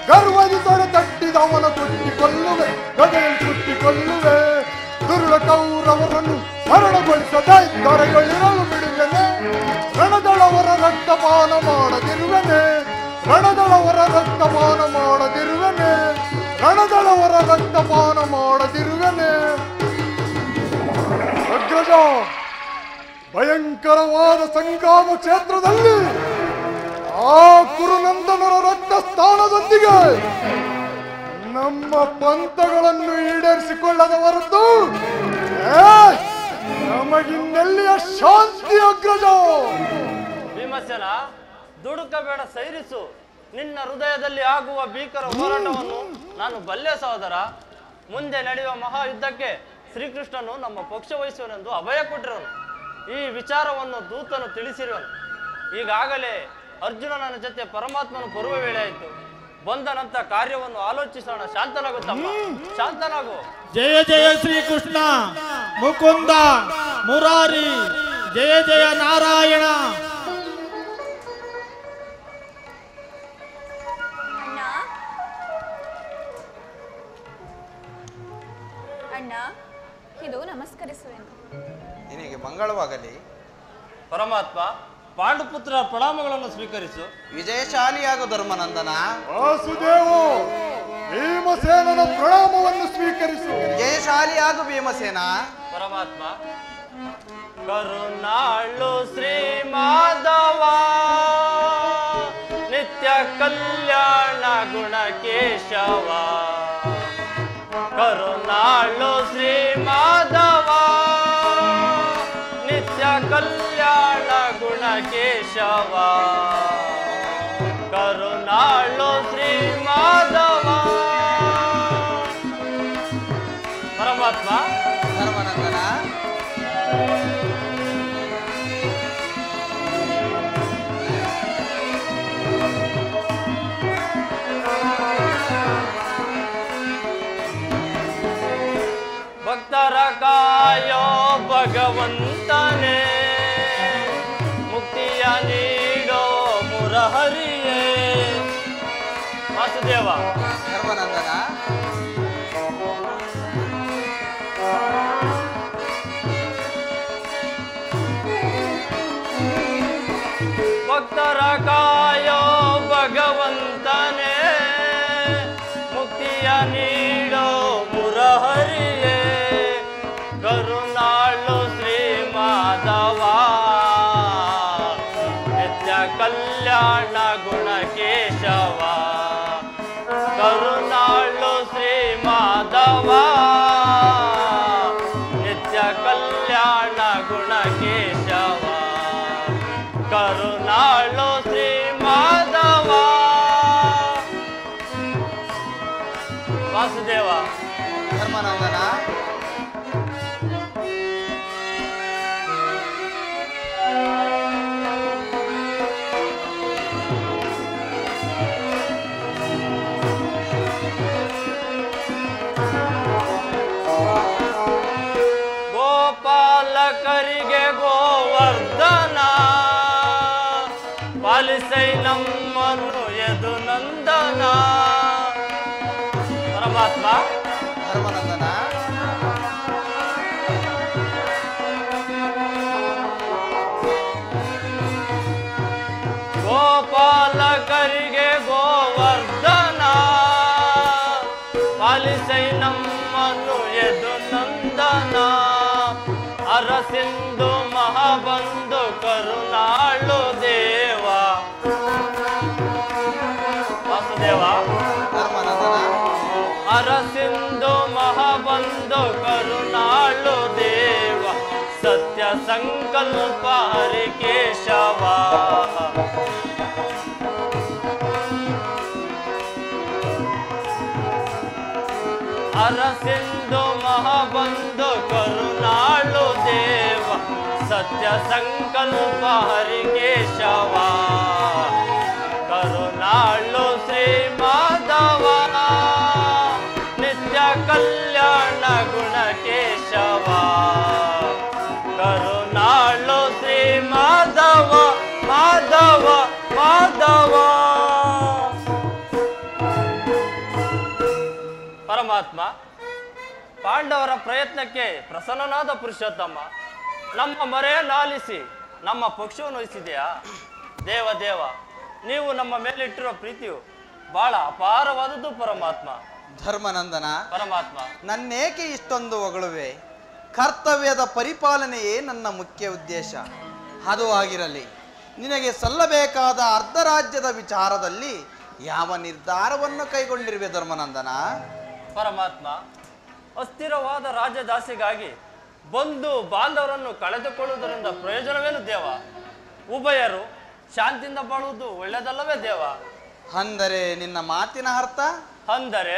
ಗರ್ವದಿ ತೊಡೆ ತಟ್ಟಿದವನ ಕುಟ್ಟಿಕೊಳ್ಳುವೆ, ಗದೆಯಲ್ಲಿ ಕುಟ್ಟಿಕೊಳ್ಳುವೆ. ದುರುಳ ಕೌರವರನ್ನು ಮರಣಗೊಳಿಸದೆ ದೊರೆಗಳಿರಲು ಬಿಡುವೆನೆ. ರಣದಳವರ ರಕ್ತಪಾನ ಮಾಡದಿರುವೆನೆ. ರಣದಳವರ ರಕ್ತಪಾನ ಮಾಡದಿರುವೆನೆ. ರಣದಳವರ ರಕ್ತಪಾನ ಮಾಡದಿರುವೆನೆ. ಅಗ್ರಜ, ಭಯಂಕರವಾದ ಸಂಗ್ರಾಮ ಕ್ಷೇತ್ರದಲ್ಲಿ ಆ ಕುರುನಂದನರ ರಕ್ತ ಸ್ಥಾನದೊಂದಿಗೆ ನಮ್ಮ ಪಂಥಗಳನ್ನು ಈಡೇರಿಸಿಕೊಳ್ಳದ ಹೊರತು ನಮಗಿನ್ನೆಲ್ಲಿಯ ಶಾಂತಿ ಅಗ್ರಜ. ಭೀಮಸೇನ, ದುಡುಕಬೇಡ, ಸೈರಿಸು. ನಿನ್ನ ಹೃದಯದಲ್ಲಿ ಆಗುವ ಭೀಕರ ಹೋರಾಟವನ್ನು ನಾನು ಬಲ್ಲೆ ಸಹೋದರ. ಮುಂದೆ ನಡೆಯುವ ಮಹಾಯುದ್ಧಕ್ಕೆ ಶ್ರೀಕೃಷ್ಣನು ನಮ್ಮ ಪಕ್ಷ ವಹಿಸುವನೆಂದು ಅಭಯ ಕೊಟ್ಟಿರುವನು. ಈ ವಿಚಾರವನ್ನು ದೂತನು ತಿಳಿಸಿರುವನು. ಈಗಾಗಲೇ ಅರ್ಜುನನ ಜೊತೆ ಪರಮಾತ್ಮನು ಬರುವ ವೇಳೆ ಆಯಿತು. ಬಂದ ನಂತರ ಕಾರ್ಯವನ್ನು ಆಲೋಚಿಸೋಣ. ಶಾಂತನಾಗುತ್ತಮ್ಮ, ಶಾಂತನಾಗು. ಜಯ ಜಯ ಶ್ರೀಕೃಷ್ಣ ಮುಕುಂದ ಮುರಾರಿ, ಜಯ ಜಯ ನಾರಾಯಣ. ಅಣ್ಣ ಅಣ್ಣ, ಇದು ನಮಸ್ಕರಿಸುವೆನು. ನಿನಗೆ ಮಂಗಳವಾಗಲಿ. ಪರಮಾತ್ಮ, ಪಾಂಡುಪುತ್ರ ಪ್ರಣಾಮಗಳನ್ನು ಸ್ವೀಕರಿಸು. ವಿಜಯಶಾಲಿಯಾಗು ಧರ್ಮನಂದನ. ವಾಸುದೇವ, ಭೀಮಸೇನನ ಪ್ರಣಾಮವನ್ನು ಸ್ವೀಕರಿಸು. ವಿಜಯಶಾಲಿಯಾಗು ಭೀಮಸೇನ. ಪರಮಾತ್ಮ, ಕರುಣಾಳು ಶ್ರೀ ಮಾಧವ, ನಿತ್ಯ ಕಲ್ಯಾಣ ಗುಣ ಕೇಶವ. ಕರುಣಾಳು ಶ್ರೀ ಮಾಧವ, ನಿತ್ಯ ಕಲ್ಯಾಣ ಗುಣ ಕೇಶವ. ಕರುಣಾಳು ಶ್ರೀ ಮಾಧವ. ಪರಮಾತ್ಮ, ಧರ್ಮನಂದನ. ಭಕ್ತರ ಕಾಯೋ ಭಗವಂತನೇ, ಮುಕ್ತಿಯ ನೀಡೋ ಮುರಹರಿಯೇ. ವಾಸುದೇವ. ಧರ್ಮನಂದನ. ಭಕ್ತರ ಕಾಯೋ ಭಗವಂತನೇ, ಮುಕ್ತಿಯ ನೀಡೋ ಮುರಹರಿಯೇ. ಕರುಣಾಳು ಶ್ರೀ ಮಾಧವ, ನಿತ್ಯ ಕಲ್ಯಾಣ ಗುಣ ಕೇಶವ. ಕರುಣಾಳು ಶ್ರೀ ಮಾಧವ, ನಿತ್ಯ ಕಲ್ಯಾಣ ಗುಣ ಕೇಶವ. ಕರುಣಾಳು ಶ್ರೀ ಮಾಧವ. ವಾಸುದೇವ. ಧರ್ಮನಂದನ. ಗೋಪಾಲಕರಿಗೆ ಗೋವರ್ಧನ, ಪಾಲಿಸೈ ನಮ್ಮನ್ನು ಯದು ನಂದನ. ಪರಮಾತ್ಮ. ಧರ್ಮನಂದನ. ಗೋಪಾಲಕರಿಗೆ ಗೋವರ್ಧನ, ಪಾಲಿಸೈ ನಮ್ಮನ್ನು ಯದು ನಂದನ. ಅರಸಿಂಧು ಮಹಾಬಂಧು ಕರುಣಾಳು ದೇವ. ವಾಸುದೇವ. ಧರ್ಮನಂದನ. ಅರಸಿಂಧು ಮಹಾಬಂಧು ಕರುಣಾಳು ದೇವ. ಸತ್ಯ ಸಂಕಲ್ಪ ಹರಿಕೇಶವ. ಅರಸಿಂಧು ಮಹಾಬಂಧು ಕರುಣಾಳು ದೇವ. ಸತ್ಯ ಸಂಕಲ್ಪ ಹರಿಕೇಶವ. ಕರುಣಾಳು ಶ್ರೀ ಮಾಧವ, ನಿತ್ಯ ಕಲ್ಯಾಣ ಗುಣ ಕೇಶವ. ಕರುಣಾಳು ಶ್ರೀ ಮಾಧವ, ಮಾಧವ ಮಾಧವ. ಪರಮಾತ್ಮ, ಪಾಂಡವರ ಪ್ರಯತ್ನಕ್ಕೆ ಪ್ರಸನ್ನನಾದ ಪುರುಷೋತ್ತಮ, ನಮ್ಮ ಮರೆಯನ್ನಾಲಿಸಿ ನಮ್ಮ ಪಕ್ಷವನ್ನು ವಹಿಸಿದೆಯಾ? ದೇವ ದೇವ, ನೀವು ನಮ್ಮ ಮೇಲಿಟ್ಟಿರುವ ಪ್ರೀತಿಯು ಬಹಳ ಅಪಾರವಾದದ್ದು ಪರಮಾತ್ಮ. ಧರ್ಮನಂದನ. ಪರಮಾತ್ಮ, ನನ್ನೇಕೆ ಇಷ್ಟೊಂದು ಹೊಗಳುವೆ? ಕರ್ತವ್ಯದ ಪರಿಪಾಲನೆಯೇ ನನ್ನ ಮುಖ್ಯ ಉದ್ದೇಶ. ಅದು ಆಗಿರಲಿ, ನಿನಗೆ ಸಲ್ಲಬೇಕಾದ ಅರ್ಧ ರಾಜ್ಯದ ವಿಚಾರದಲ್ಲಿ ಯಾವ ನಿರ್ಧಾರವನ್ನು ಕೈಗೊಂಡಿರುವೆ ಧರ್ಮನಂದನ? ಪರಮಾತ್ಮ, ಅಸ್ಥಿರವಾದ ರಾಜ್ಯದಾಸಿಗಾಗಿ ಬಂಧು ಬಾಂಧವರನ್ನು ಕಳೆದುಕೊಳ್ಳುವುದರಿಂದ ಪ್ರಯೋಜನವೇನು ದೇವ? ಉಭಯರು ಶಾಂತಿಯಿಂದ ಬಾಳುವುದು ಒಳ್ಳೆಯದಲ್ಲವೇ ದೇವ? ಅಂದರೆ ನಿನ್ನ ಮಾತಿನ ಅರ್ಥ? ಅಂದರೆ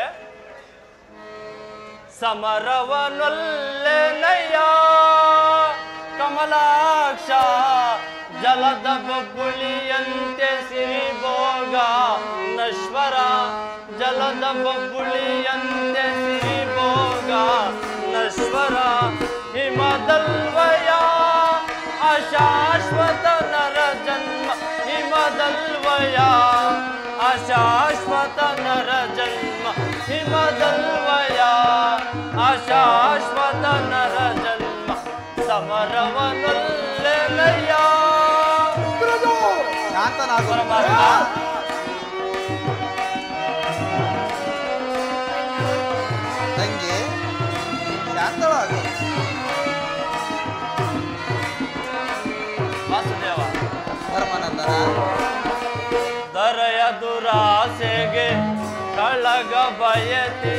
ಸಮರವನೊಲ್ಲೆನಯ್ಯ ಕಮಲಾಕ್ಷ ಜಲದ ಬಬ್ಬುಳಿಯಂತೆ ಸಿರಿಭೋಗ ನಶ್ವರ ಜಲದ ಬಬ್ಬುಳಿಯಂತೆ ಸಿರಿಭೋಗ ನಶ್ವರ ಹಿಮದಲ್ವಯ ಅಶಾಶ್ವತ ನರ ಜನ್ಮ ಹಿಮದಲ್ವಯ ಅಶಾಶ್ವತ ನರ ಜನ್ಮ ಹಿಮದಲ್ವಯ ಅಶಾಶ್ವತ ನರ ಜನ್ಮ ಸಮರವನೊಲ್ಲೆನಯ್ಯ ಶಾಂತನಾಗು ಪರಮಾತ್ಮ. ತಂಗಿ ಶಾಂತವಾಗು. ವಾಸುದೇವ ಧರ್ಮನಂದನ ದರೆಯ ದುರಾಸೆಗೆ ಕಳಗ ಬಯತಿ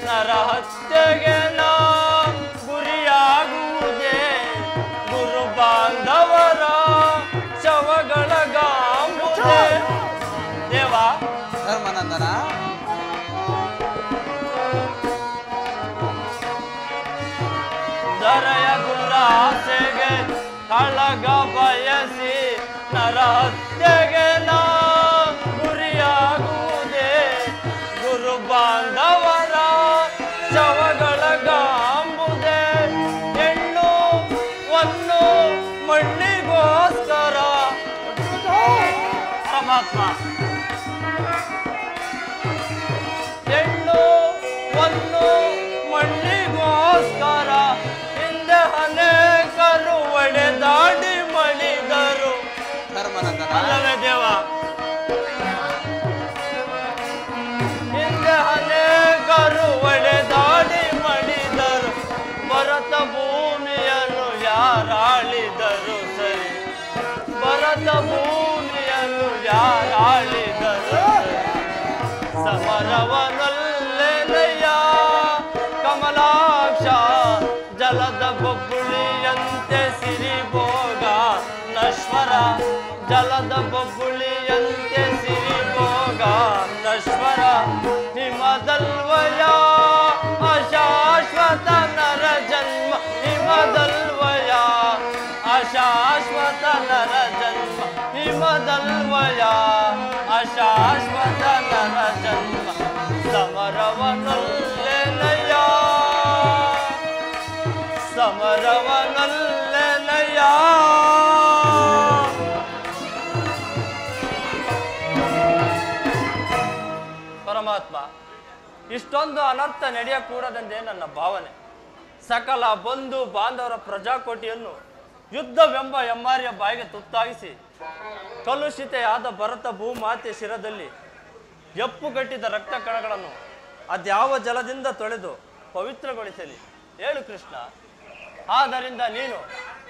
ನರಹತ್ಯೆಗೆ ನಾ ಗುರಿಯಾಗುವುದೇ ಗುರು ಬಾಂಧವರ ಶವಗಳ ಗಾಂಬುದೇ ದೇವ ಧರ್ಮನಂದನ ದರೆಯ ದುರಾಸೆಗೆ ಕಳಗ ಬಯಸಿ ನರಹತ್ಯೆಗೆ ನಾ ಗುರಿಯಾಗುವುದೇ ಗುರು ಬಾಂಧವರ ಶವಗಳ ಗಾಂಬುದೇ ಹೆಣ್ಣು ಒಂದು ಮಣ್ಣಿಗೋಸ್ಕರ ಪರಮಾತ್ಮ ಹೆಣ್ಣು ಒಂದು ಮಣ್ಣಿಗೋಸ್ಕರ ಹಿಂದೆ ಅನೇಕರು ಒಡೆದಾಡಿ ಮಣಿದರು ಧರ್ಮನಂದನ ಅಲ್ಲವೇ ದೇವ ಹಿಂದೆ ಅನೇಕರು ಒಡೆದಾಡಿ ಮಣಿದರು ಭರತ ಭೂಮಿಯನ್ನು ಯಾರಾಳಿದರು ಸರಿ ಭರತ ಭೂಮಿಯನ್ನು ಯಾರಾಳಿದರು ಸರಿ ಸಮರವನೊಲ್ಲೆನಯ್ಯ ಕಮಲಾಕ್ಷ ಜಲದ ಬಬ್ಬುಳಿಯಂತೆ ಸಿರಿಭೋಗ ನಶ್ವರ ಜಲದ ಬಬ್ಬುಳಿಯಂತೆ ಸಿರಿಭೋಗ ನಶ್ವರ ಹಿಮದಲ್ವಯ ಅಶಾಶ್ವತ ನರ ಜನ್ಮ ಹಿಮದಲ್ವಯ ಅಶಾಶ್ವತ ನರ ಜನ್ಮ ಹಿಮದಲ್ವಯ ಅಶಾಶ್ವತ ನರ ಜನ್ಮ ಸಮರವನೊಲ್ಲೆನಯ್ಯ ಸಮರವನೊಲ್ಲೆನಯ್ಯ ಪರಮಾತ್ಮ ಇಷ್ಟೊಂದು ಅನರ್ಥ ನಡೆಯಕೂಡದೆಂದೇ ನನ್ನ ಭಾವನೆ. ಸಕಲ ಬಂಧು ಬಾಂಧವರ ಪ್ರಜಾಕೋಟಿಯನ್ನು ಯುದ್ಧವೆಂಬ ಎಮ್ಮಾರಿಯ ಬಾಯಿಗೆ ತುತ್ತಾಗಿಸಿ ಕಲುಷಿತೆಯಾದ ಭರತ ಭೂಮಾತೆ ಶಿರದಲ್ಲಿ ಎಪ್ಪುಗಟ್ಟಿದ ರಕ್ತ ಕಣಗಳನ್ನು ಅದ್ಯಾವ ಜಲದಿಂದ ತೊಳೆದು ಪವಿತ್ರಗೊಳಿಸಲಿ ಹೇಳು ಕೃಷ್ಣ. ಆದ್ದರಿಂದ ನೀನು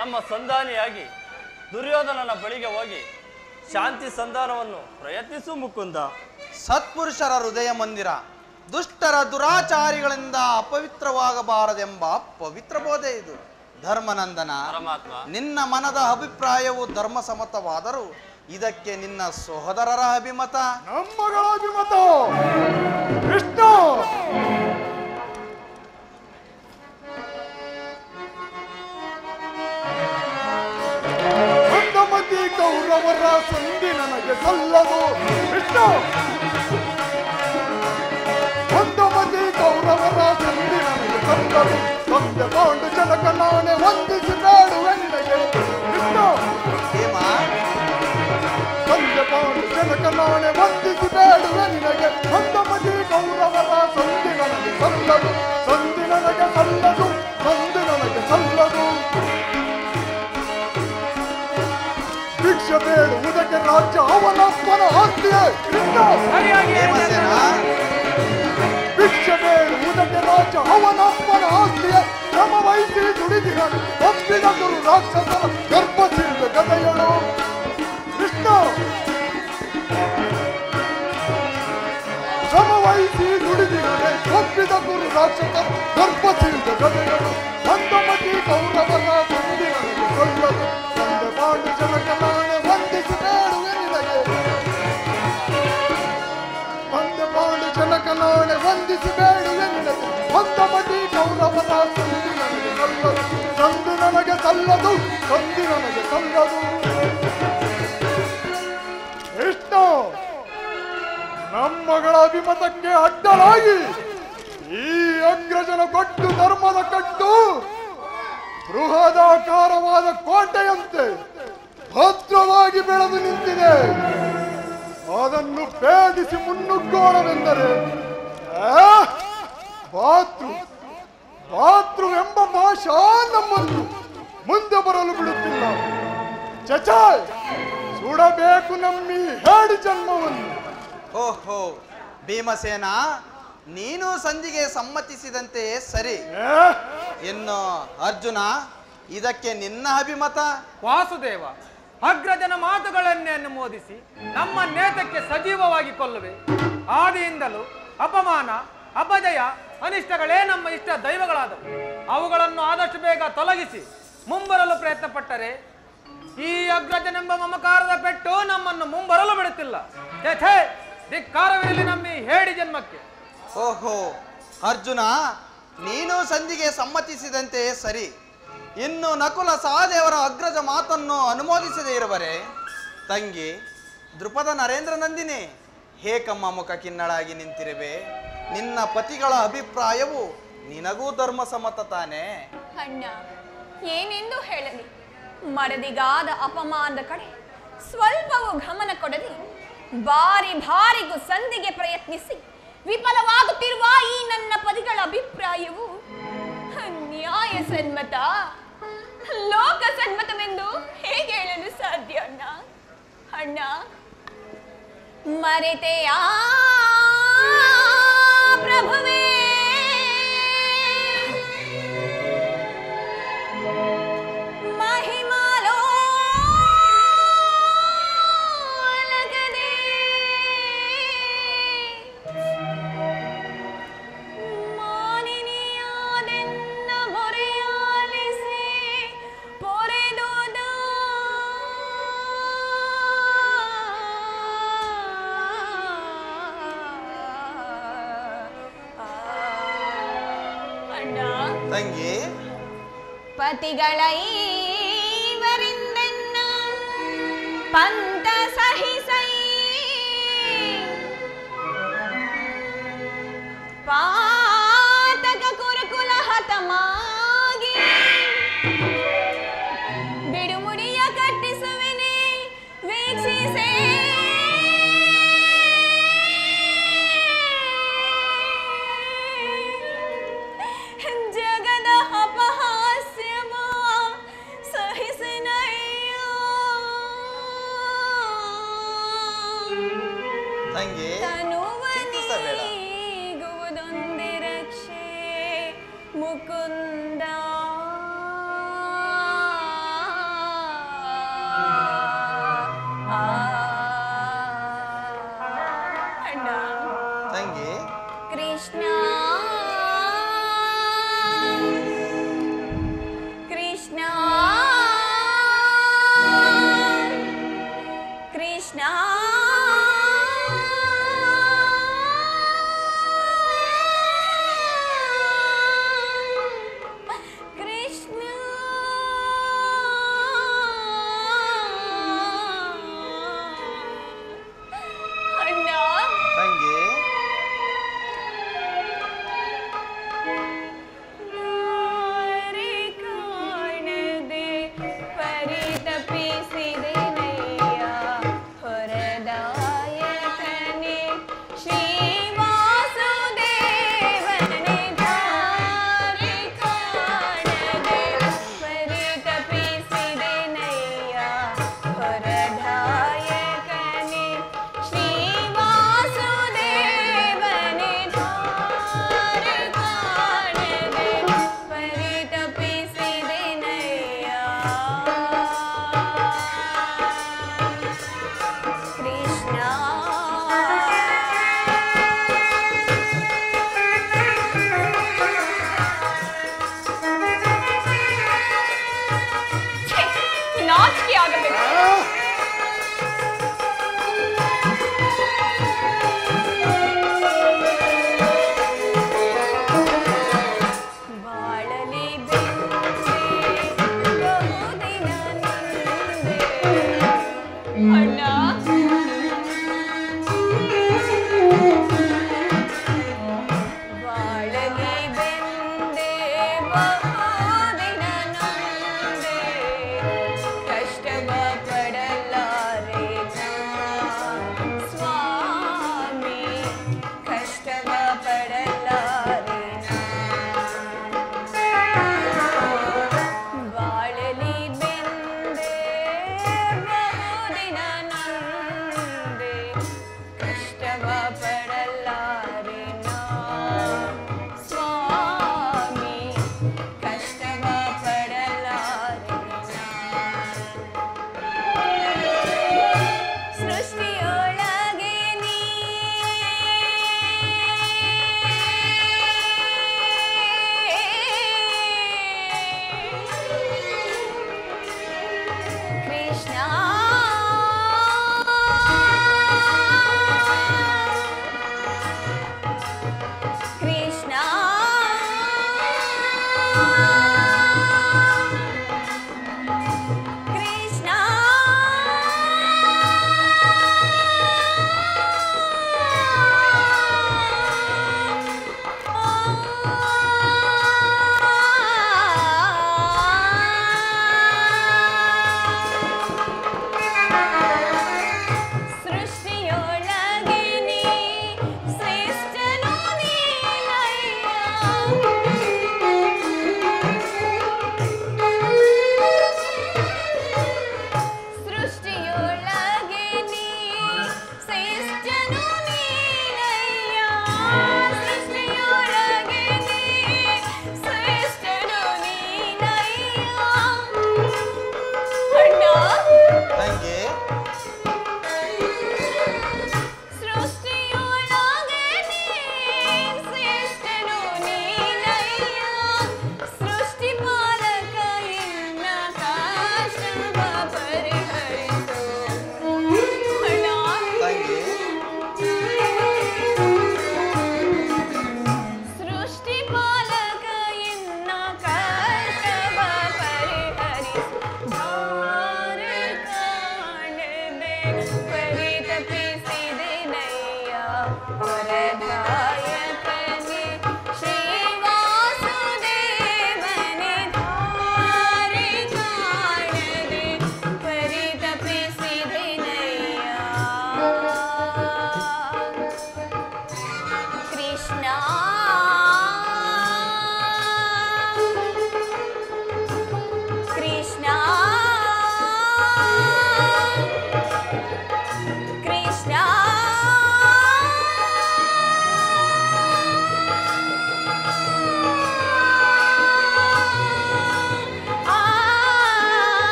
ನಮ್ಮ ಸಂಧಾನಿಯಾಗಿ ದುರ್ಯೋಧನನ ಬಳಿಗೆ ಹೋಗಿ ಶಾಂತಿ ಸಂಧಾನವನ್ನು ಪ್ರಯತ್ನಿಸು ಮುಕುಂದ. ಸತ್ಪುರುಷರ ಹೃದಯ ಮಂದಿರ ದುಷ್ಟರ ದುರಾಚಾರಿಗಳಿಂದ ಅಪವಿತ್ರವಾಗಬಾರದೆಂಬ ಪವಿತ್ರ ಬೋಧೆ ಇದು. ಧರ್ಮನಂದನ ಪರಮಾತ್ಮ ನಿನ್ನ ಮನದ ಅಭಿಪ್ರಾಯವು ಧರ್ಮಸಮ್ಮತವಾದರೂ ಇದಕ್ಕೆ ನಿನ್ನ ಸಹೋದರರ ಅಭಿಮತ ನಮ್ಮಗಳ ಅಭಿಮತ ಕೃಷ್ಣ ಮಂದಮತಿ ಕೌರವರ ಸಂಧಿ ನನಗೆ ಸಲ್ಲದು ಕೃಷ್ಣ ಮಂದಮತಿ ಕೌರವರ ಸಂಧಿ ನನಗೆ ಸಲ್ಲದು ಸಂದೆ ಪಾಂಡು ಜನಕ ನಾನೇ ವಂದಿಸಿ ಬೇಡುವೆಂದರೆ ಕೃಷ್ಣ ಹೇಮ ಸಂದೆ ಪಾಂಡು ಜನಕ ನಾನೇ ವಂದಿಸಿ ಬೇಡುವೆಂದರೆ ಮಂದಮತಿ ಕೌರವರ ಸಂಧಿ ನನಗೆ ಸಲ್ಲದು ಸಂಧಿ ನನಗೆ ಸಲ್ಲದು ಸಂಧಿ ನನಗೆ ಸಲ್ಲದು ಭಿಕ್ಷೆ ಬೇಡುವುದಕ್ಕೆ ರಾಜ್ಯ ಅವನಪ್ಪನ ಆಸ್ತಿಯೇ ಕೃಷ್ಣ ಹೇಮಸೇನ ಭಿಕ್ಷೆ ಬೇಡುವುದಕ್ಕೆ ರಾಜ್ಯ ಅವನಪ್ಪನ ಆಸ್ತಿಯೇ ಶ್ರಮ ವಹಿಸಿ ದುಡಿದಿರಲು ಒಪ್ಪಿದ ಗುರು ರಾಕ್ಷಸರ ಗರ್ಭಸಿರುವ ಗದೆಯಳು ಕೃಷ್ಣ ಶ್ರಮ ವಹಿಸಿ ದುಡಿದಿರಲೆ ಒಪ್ಪಿದ ಗುರು ರಾಕ್ಷಸರ ಗರ್ಭಸಿರುವ ಗದೆಯಳು ಮಂದಮತಿ ಕೌರವರ ಸಂಧಿ ನನಗೆ ಸಲ್ಲದು ಸಂದೆ ಪಾಂಡು ಜನಕ ನಾನೇ ವಂದಿಸಿ ಬೇಡುವೆ ನಿನಗೆ ಮಂದೆ ಪಾಂಡು ಜನಕ ನಾನೇ ವಂದಿಸಿ ಬೇಡುವೆ ನಿನಗೆ ಮಂದಮತಿ ಕೌರವನ ಸಂಧಿ ನನಗೆ ಸಲ್ಲದು ಸಂಧಿ ನನಗೆ ಸಲ್ಲದು ವಿಷ್ಣು ನಮ್ಮಗಳ ಅಭಿಮತಕ್ಕೆ ಅಡ್ಡಲಾಗಿ ಈ ಅಗ್ರಜನ ಕೊಟ್ಟು ಧರ್ಮದ ಕಟ್ಟು ಬೃಹದಾಕಾರವಾದ ಕೋಟೆಯಂತೆ ಭದ್ರವಾಗಿ ಬೆಳೆದು ನಿಂತಿದೆ. ಅದನ್ನು ಭೇದಿಸಿ ಮುನ್ನುಗ್ಗೋಣವೆಂದರೆ ಭಾತೃ ಎಂಬ ಭಾಷಾ ನಮ್ಮನ್ನು ಮುಂದೆ ಬರಲು ಬಿಡುತ್ತಿಲ್ಲ. ಚಚಾಯ್ ಸುಡಬೇಕು ನಮ್ಮಿ ಹೇಡಿ ಜನ್ಮವನ್ನು. ಓಹೋ ಭೀಮಸೇನ, ನೀನು ಸಂಧಿಗೆ ಸಮ್ಮತಿಸಿದಂತೆಯೇ ಸರಿ. ಇನ್ನು ಅರ್ಜುನ, ಇದಕ್ಕೆ ನಿನ್ನ ಅಭಿಮತ? ವಾಸುದೇವ, ಅಗ್ರಜನ ಮಾತುಗಳನ್ನೇ ಅನುಮೋದಿಸಿ ನಮ್ಮ ನೇತಕ್ಕೆ ಸಜೀವವಾಗಿ ಕೊಲ್ಲುವೆ. ಆದಿಯಿಂದಲೂ ಅಪಮಾನ, ಅಪಜಯ, ಅನಿಷ್ಟಗಳೇ ನಮ್ಮ ಇಷ್ಟ ದೈವಗಳಾದವು. ಅವುಗಳನ್ನು ಆದಷ್ಟು ಬೇಗ ತೊಲಗಿಸಿ ಮುಂಬರಲು ಪ್ರಯತ್ನ ಪಟ್ಟರೆ ಈ ಅಗ್ರಜನೆಂಬ ಮಮಕಾರದ ಪೆಟ್ಟು ನಮ್ಮನ್ನು ಮುಂಬರಲು ಬಿಡುತ್ತಿಲ್ಲ. ಛೇ, ಧಿಕ್ಕಾರವಿರಲಿ ನಮ್ಮ ಈ ಹೇಡಿ ಜನ್ಮಕ್ಕೆ. ಓಹೋ ಅರ್ಜುನ, ನೀನು ಸಂಧಿಗೆ ಸಮ್ಮತಿಸಿದಂತೆಯೇ ಸರಿ. ಇನ್ನು ನಕುಲ ಸಹದೇವರ ಅಗ್ರಜ ಮಾತನ್ನು ಅನುಮೋದಿಸದೇ ಇರುವರೆ ತಂಗಿ ದೃಪದ ನರೇಂದ್ರ ನಂದಿನಿ ಹೇಕಮ್ಮ ಮುಖ ಕಿನ್ನಳಾಗಿ ನಿಂತಿರುವೆ. ನಿನ್ನ ಪತಿಗಳ ಅಭಿಪ್ರಾಯವು ನಿನಗೂ ಧರ್ಮ ಸಮ್ಮತ ತಾನೇ? ಅಣ್ಣ, ಏನೆಂದು ಹೇಳಲಿ, ಮರದಿಗಾದ ಅಪಮಾನದ ಕಡೆ ಸ್ವಲ್ಪವೂ ಗಮನ ಕೊಡದೆ ಬಾರಿಗೂ ಸಂಧಿಗೆ ಪ್ರಯತ್ನಿಸಿ ವಿಫಲವಾಗುತ್ತಿರುವ ಈ ನನ್ನ ಪತಿಗಳ ಅಭಿಪ್ರಾಯವು ನ್ಯಾಯ ಸನ್ಮತ, ಲೋಕ ಸನ್ಮತವೆಂದು ಹೇಗೆ ಹೇಳಲು ಸಾಧ್ಯ ಅಣ್ಣ? ಅಣ್ಣ, ಮರೆತೆಯಾ ಪ್ರಭುವೇ ತಂಗಿ, ಪತಿಗಳ ಈವರಿಂದೆನ್ನ ಪಂತ ಸಹಿಸೈ ಪಾತಕ ಕುರುಕುಲ ಹತಮಾಗಿ ಬಿಡುಮುಡಿಯ ಕಟ್ಟಿಸುವೆನೆ ವೀಕ್ಷಿಸೇ. ಜಗದ ಅಪಹಾಸ್ಯವ ಸಹಿಸಿನಯ್ಯ ತಂಗಿ ತನುವನಿಗುವುದೊಂದೇ ರಕ್ಷೆ ಮುಕುಂದ. ಅಣ್ಣ, ತಂಗಿ, ಕೃಷ್ಣ ಕೃಷ್ಣ ಕೃಷ್ಣ ಕೃಷ್ಣ ಅಣ್ಣ, ತಂಗಿ,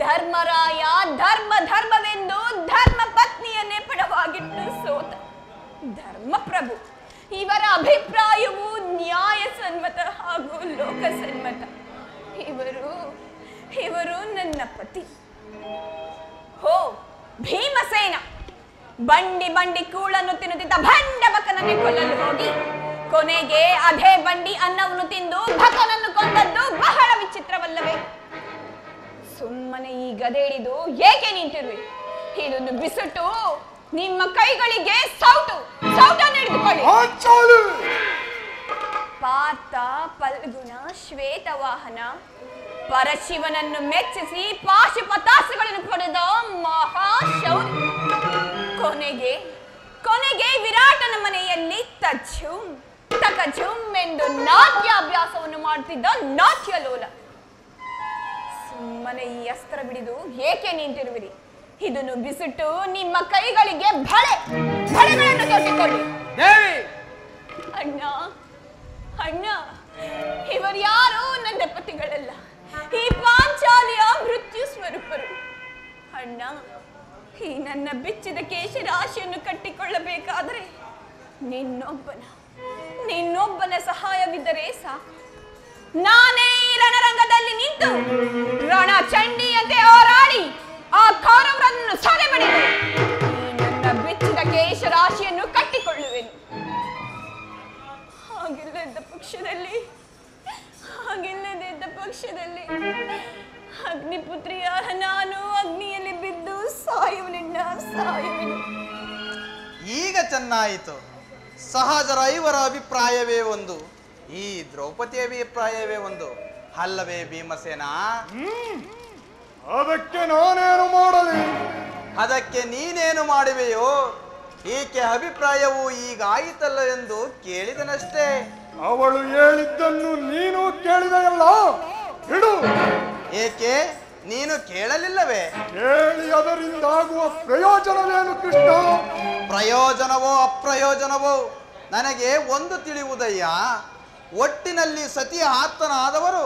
ಧರ್ಮರಾಯ ಧರ್ಮವೆಂದು ಧರ್ಮ ಪತ್ನಿಯನ್ನೇ ಪಡವಾಗಿಟ್ಟು ಸೋತ ಧರ್ಮಪ್ರಭು. ಇವರ ಅಭಿಪ್ರಾಯವು ನ್ಯಾಯಸಮ್ಮತ ಹಾಗೂ ಲೋಕಸಮ್ಮತ. ಇವರು ನನ್ನ ಪತಿ. ಹೋ ಭೀಮಸೇನ, ಬಂಡಿ ಕೂಳನ್ನು ತಿನ್ನುತ್ತಿದ್ದ ಭಂಡ ಬಕನನ್ನೇ ಕೊಲ್ಲಲು ಹೋಗಿ ಕೊನೆಗೆ ಅದೇ ಬಂಡಿ ಅನ್ನವನ್ನು ತಿಂದು ಬಕನನ್ನು ಕೊಂದದ್ದು ಬಹಳ ವಿಚಿತ್ರವಲ್ಲವೇ? ಸುಮ್ಮನೆ ಈ ಗದೆ ಹಿಡಿದು ಏಕೆ ನಿಂತಿರುವೆ? ಇದನ್ನು ಬಿಸಿಟ್ಟು ನಿಮ್ಮ ಕೈಗಳಿಗೆ ಸೌಟು ಹಿಡಿದುಕೊಳ್ಳಿ. ಪಾರ್ಥ, ಫಲ್ಗುಣ, ಶ್ವೇತವಾಹನ ಪರಶಿವನನ್ನು ಮೆಚ್ಚಿಸಿ ಪಾಶುಪತಾಸಗಳನ್ನು ಪಡೆದ ಮಹಾಶೌರ್ಯ. ಕೊನೆಗೆ ವಿರಾಟನ ಮನೆಯಲ್ಲಿ ತಜ್ಜುಂ ತಕಜುಂ ಎಂದು ನಾಟ್ಯಾಭ್ಯಾಸವನ್ನು ಮಾಡುತ್ತಿದ್ದ ನಾಟ್ಯಲೋಲ. ಸುಮ್ಮನೆ ಈ ಅಸ್ತ್ರ ಬಿಡಿದು ಏಕೆ ನಿಂತಿರುವಿರಿ? ಇದನ್ನು ಬಿಸಿಟ್ಟು ನಿಮ್ಮ ಕೈಗಳಿಗೆ ಬಳೆಗಳನ್ನು ತೊಟ್ಟಿಕೊಳ್ಳಿ. ಅಣ್ಣ, ಇವರು ಯಾರು ನನ್ನ ಪತಿಗಳಲ್ಲ, ಈ ಪಾಂಚಾಲಿಯ ಮೃತ್ಯು ಸ್ವರೂಪರು. ಅಣ್ಣ, ಈ ನನ್ನ ಬಿಚ್ಚಿದ ಕೇಶರಾಶಿಯನ್ನು ಕಟ್ಟಿಕೊಳ್ಳಬೇಕಾದರೆ ನಿನ್ನೊಬ್ಬನ ಸಹಾಯವಿದ್ದರೆ ಸಾಕು. ನಾನೇ ರಣರಂಗದಲ್ಲಿ ನಿಂತು ರಣ ಚಂಡಿಯಂತೆ ಹೋರಾಡಿ ಆ ಕೌರವರನ್ನು ಸದೆಬಡಿದು ನನ್ನ ಬಿಚ್ಚಿದ ಕೇಶರಾಶಿಯನ್ನು ಕಟ್ಟಿಕೊಳ್ಳುವೆನು. ಪಕ್ಷದಲ್ಲಿ, ಹಾಗಿಲ್ಲದೆ ಇದ್ದ ಪಕ್ಷದಲ್ಲಿ ಅಗ್ನಿಪುತ್ರಿಯ ನಾನು ಅಗ್ನಿಯಲ್ಲಿ ಬಿದ್ದು ಸಾಯುವನಿಂದ ಸಾಯುವೆನು. ಈಗ ಚೆನ್ನಾಯಿತು. ಸಹಜರ ಇವರ ಅಭಿಪ್ರಾಯವೇ ಒಂದು, ಈ ದ್ರೌಪದಿಯ ಅಭಿಪ್ರಾಯವೇ ಒಂದು ಅಲ್ಲವೇ ಭೀಮಸೇನ? ಅದಕ್ಕೆ ನಾನೇನು ಮಾಡಲಿ? ಅದಕ್ಕೆ ನೀನೇನು ಮಾಡುವೆಯೋ? ಈಕೆ ಅಭಿಪ್ರಾಯವು ಈಗ ಆಯಿತಲ್ಲ ಎಂದು ಕೇಳಿದನಷ್ಟೇ. ಅವಳು ಹೇಳಿದ್ದನ್ನು ನೀನು ಕೇಳಿದೆಯಲ್ಲ, ಬಿಡು. ಏಕೆ ನೀನು ಕೇಳಲಿಲ್ಲವೇ? ಕೇಳಿ ಅದರಿಂದಾಗುವ ಪ್ರಯೋಜನವೇನು ಕೃಷ್ಣ? ಪ್ರಯೋಜನವೋ ಅಪ್ರಯೋಜನವೋ ನನಗೆ ಒಂದು ತಿಳಿಯುವುದಯ್ಯ. ಒಟ್ಟಿನಲ್ಲಿ ಸತಿಯ ಆಪ್ತನಾದವರು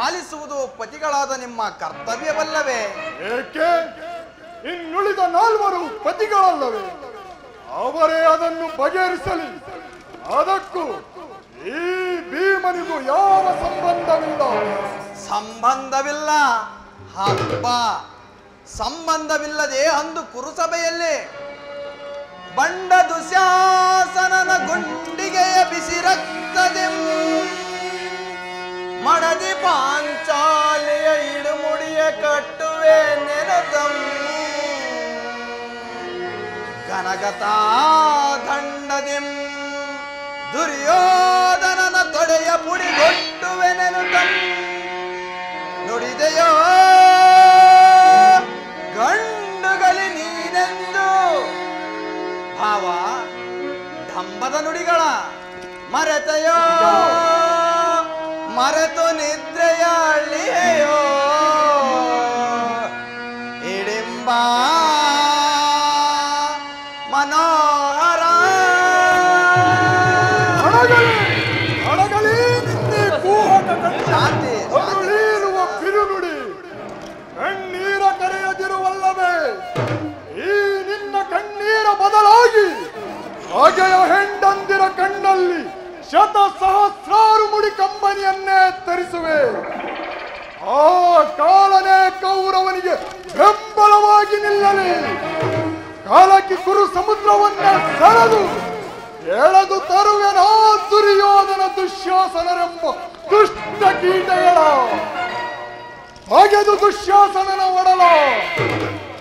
ಆಲಿಸುವುದು ಪತಿಗಳಾದ ನಿಮ್ಮ ಕರ್ತವ್ಯವಲ್ಲವೇ? ಏಕೆ ಇನ್ನುಳಿದ 4 ಪತಿಗಳಲ್ಲವೇ? ಅವರೇ ಅದನ್ನು ಬಗೆಹರಿಸಲಿ. ಅದಕ್ಕೂ ಈ ಭೀಮನಿಗೂ ಯಾವ ಸಂಬಂಧವಿಲ್ಲ. ಸಂಬಂಧವಿಲ್ಲ? ಹಬ್ಬ, ಸಂಬಂಧವಿಲ್ಲದೆ ಅಂದು ಕುರುಸಭೆಯಲ್ಲಿ ಬಂಡ ದುಶ್ಯಾಸನನ ಗುಂಡಿಗೆಯ ಬಿಸಿ ರಕ್ತದೆ ಮಡದಿ ಪಾಂಚಾಲಿಯ ಇಡುಮುಡಿಯ ಕಟ್ಟುವೆ ನೆನದಂ ಕನಗತಾ ದಂಡದಿಂ ದುರ್ಯೋಧನನ ತೊಡೆಯ ಪುಡಿಗೊಟ್ಟುವೆ ನೆನದಂ ನುಡಿದೆಯೋ ಗಂಡುಗಲಿ ನೀನೆಂದು. ಭಾವ, ಢಂಬದ ನುಡಿಗಳ ಮರೆತೆಯೋ, ಮರೆತು ನಿದ್ರೆಯ ಅಳ್ಳಿಯೋ ಇಡಿಂಬ ಮನೋಹರ ಶಾಂತಿ ಬಿರುನುಡಿ ಕಣ್ಣೀರ ಕರೆಯದಿರುವಲ್ಲವೇ? ಈ ನಿನ್ನ ಕಣ್ಣೀರ ಬದಲಾಗಿ ಹಾಗೆಯ ಹೆಂಡಂದಿರ ಕಣ್ಣಲ್ಲಿ ಶತಸಹಸ್ರಾರು ಮುಡಿ ಕಂಬನಿಯನ್ನೇ ತರಿಸುವೆ. ಆ ಕಾಲನೇ ಕೌರವನಿಗೆ ಬೆಂಬಲವಾಗಿ ನಿಲ್ಲಲಿ. ಕಾಲಕ್ಕೆ ಕುರು ಸಮುದ್ರವನ್ನ ಸರದು ಎಳೆದು ತರುವೆನಾ ದುರ್ಯೋಧನ ದುಶ್ಯಾಸನರೆಂಬ ದುಷ್ಟ ಕೀಟಗಳ. ಹಾಗೆದು ದುಶ್ಯಾಸನನ ಒಡಲ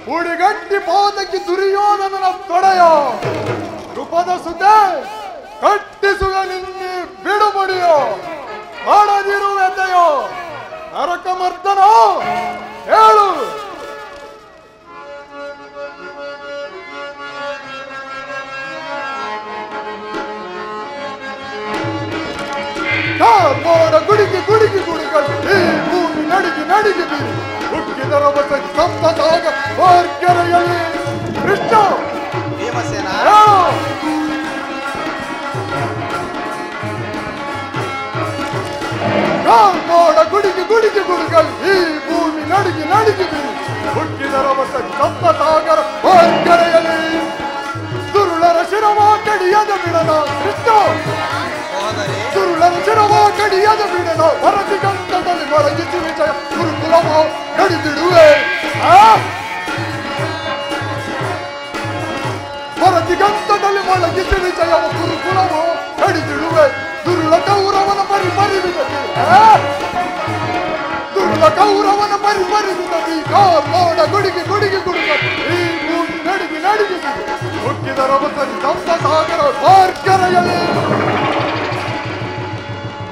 ಹುಡಿಗಟ್ಟಿ ಪಾದಕ್ಕೆ ದುರ್ಯೋಧನನ ತೊಡೆಯ ರೂಪದ ಸುತೆ ಕಟ್ಟಿಸುವ ನಿನ್ನೆ ಬಿಡುಬಡಿಯೋ ಮಾಡದಿರುವೆದೆಯೋ ನರಕಮರ್ದನ ಹೇಳು. ಮೋಡ ಗುಡಿಗೆ ಗುಡಿಗೆ ಗುಡಿಗಳು ಈ ಭೂಮಿ ನಡಿಗೆ ನಡಿಗೆ ಬೀರಿ ಹುಟ್ಟಿದರ ಬಸ ಸಂತದಾಗ ಹೊರ್ಗೆರೆಯಲ್ಲಿ ಕೃಷ್ಣ ಭೀಮಸೇನ ಮೋಡ ಗುಡಿಗೆ ಗುಡಿಗೆ ಗುಡಿಗಳು ಈ ಭೂಮಿ ನಡಿಗೆ ನಡಿಗೆ ಬೀರಿ ಹುಟ್ಟಿದರ ಬಸ ಸಂತಸಾಗರ ಹೊರ್ಗೆರೆಯಲ್ಲಿ ದುರುಳರ ಶಿರವ ಕಡಿಯದ ಬಿಡದ ಕೃಷ್ಣ ದುರುಳರ ಶಿರವ ಕಡಿಯದ ಬಿಡದ ಭರತಿ ಕಂಠದಲ್ಲಿ ಮೊಳಗಿಸಿ ವಿಜಯ ಗುರುಕುಲವ ಕಡಿದಿಡುವೆ. ಭರತಿ ಕಂಠದಲ್ಲಿ ಮೊಳಗಿಸಿ ವಿಜಯವ ಗುರುಕುಲವ ಕಡಿದಿಡುವೆ. ದುರುಳ ಕೌರವನ ಪರಿಪರಿವಿದ ದುರುಳ ಕೌರವನ ಪರಿಪರಿವಿದ ಮೋಡ ಗುಡಿಗೆ ಗುಡಿಗೆ ಗುಡುಗ ಈ ಭೂಮಿ ನಡಿಗೆ ನಡಿಗೆ ಹುಟ್ಟಿದರ ಬಸರಿ ಸಂತ ಸಾಗರ ಮಾರ್ಗರೆಯಲ್ಲಿ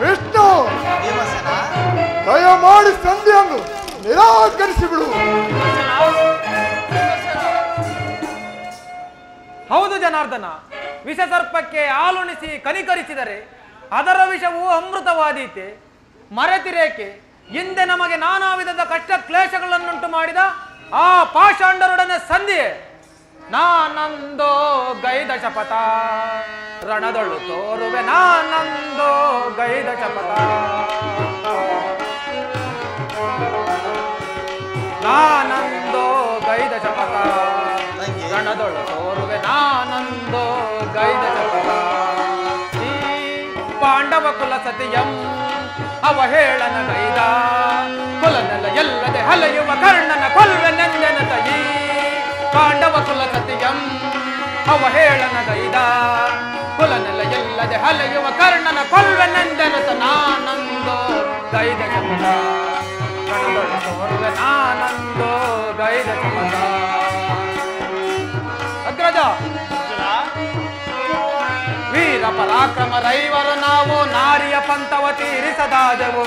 ವಿಷ್ಣು ದಯಮಾಡಿ ಸಂಧಿಯನ್ನು ನಿರಾಕರಿಸಿ ಬಿಡು. ಹೌದು ಜನಾರ್ದನ, ವಿಷಸರ್ಪಕ್ಕೆ ಹಾಲುಣಿಸಿ ಕನಿಕರಿಸಿದರೆ ಅದರ ವಿಷವು ಅಮೃತವಾದೀತೆ. ಮರೆತಿರೇಕೆ ಹಿಂದೆ ನಮಗೆ ನಾನಾ ವಿಧದ ಕಷ್ಟ ಕ್ಲೇಶಗಳನ್ನುಂಟು ಮಾಡಿದ ಆ ಪಾಷಾಂಡರೊಡನೆ ಸಂಧಿಯೇ. ನಾನಂದೋ ಗೈದ ಶಪಥ ರಣದೊಳು ತೋರುವೆ, ನಾನಂದೋ ಗೈದ ಶಪಥ, ನಾನಂದೋ ಗೈದ ಶಪಥ ರಣದೊಳು ತೋರುವೆ, ನಾನಂದೋ ಗೈದ ಶಪಥ. ಈ ಪಾಂಡವ ಕುಲ ಸತಿಯಂ ಅವಹೇಳನ ಗೈದ, ಕುಲನೆಲ್ಲ ಎಲ್ಲದೆ ಹಲೆಯುವ ಕರ್ಣನ ಕೊಲ್ವೆನೆಂದೆನ ತಯಿ. ಪಾಂಡವ ಕುಲ ಸತಿಯಂ ಅವಹೇಳನ ಗೈದ, ಕುಲನೆಲ್ಲ ಎಲ್ಲದೆ ಹಲೆ ಯುವ ಕರ್ಣನ ಕೊಲ್ವೆನೆಂದೆನುತ ನಾನಂದು ಗೈದ ಶಪಥ ರಣದೊಳು ತೋರುವೆ ನಾನಂದು ಗೈದ ಶಪಥ. ಅಗ್ರಜ ವೀರ ಪರಾಕ್ರಮ ರೈವರು ನಾವು ನಾರಿಯ ಪಂಥವ ತೀರಿಸದಾದೆವು.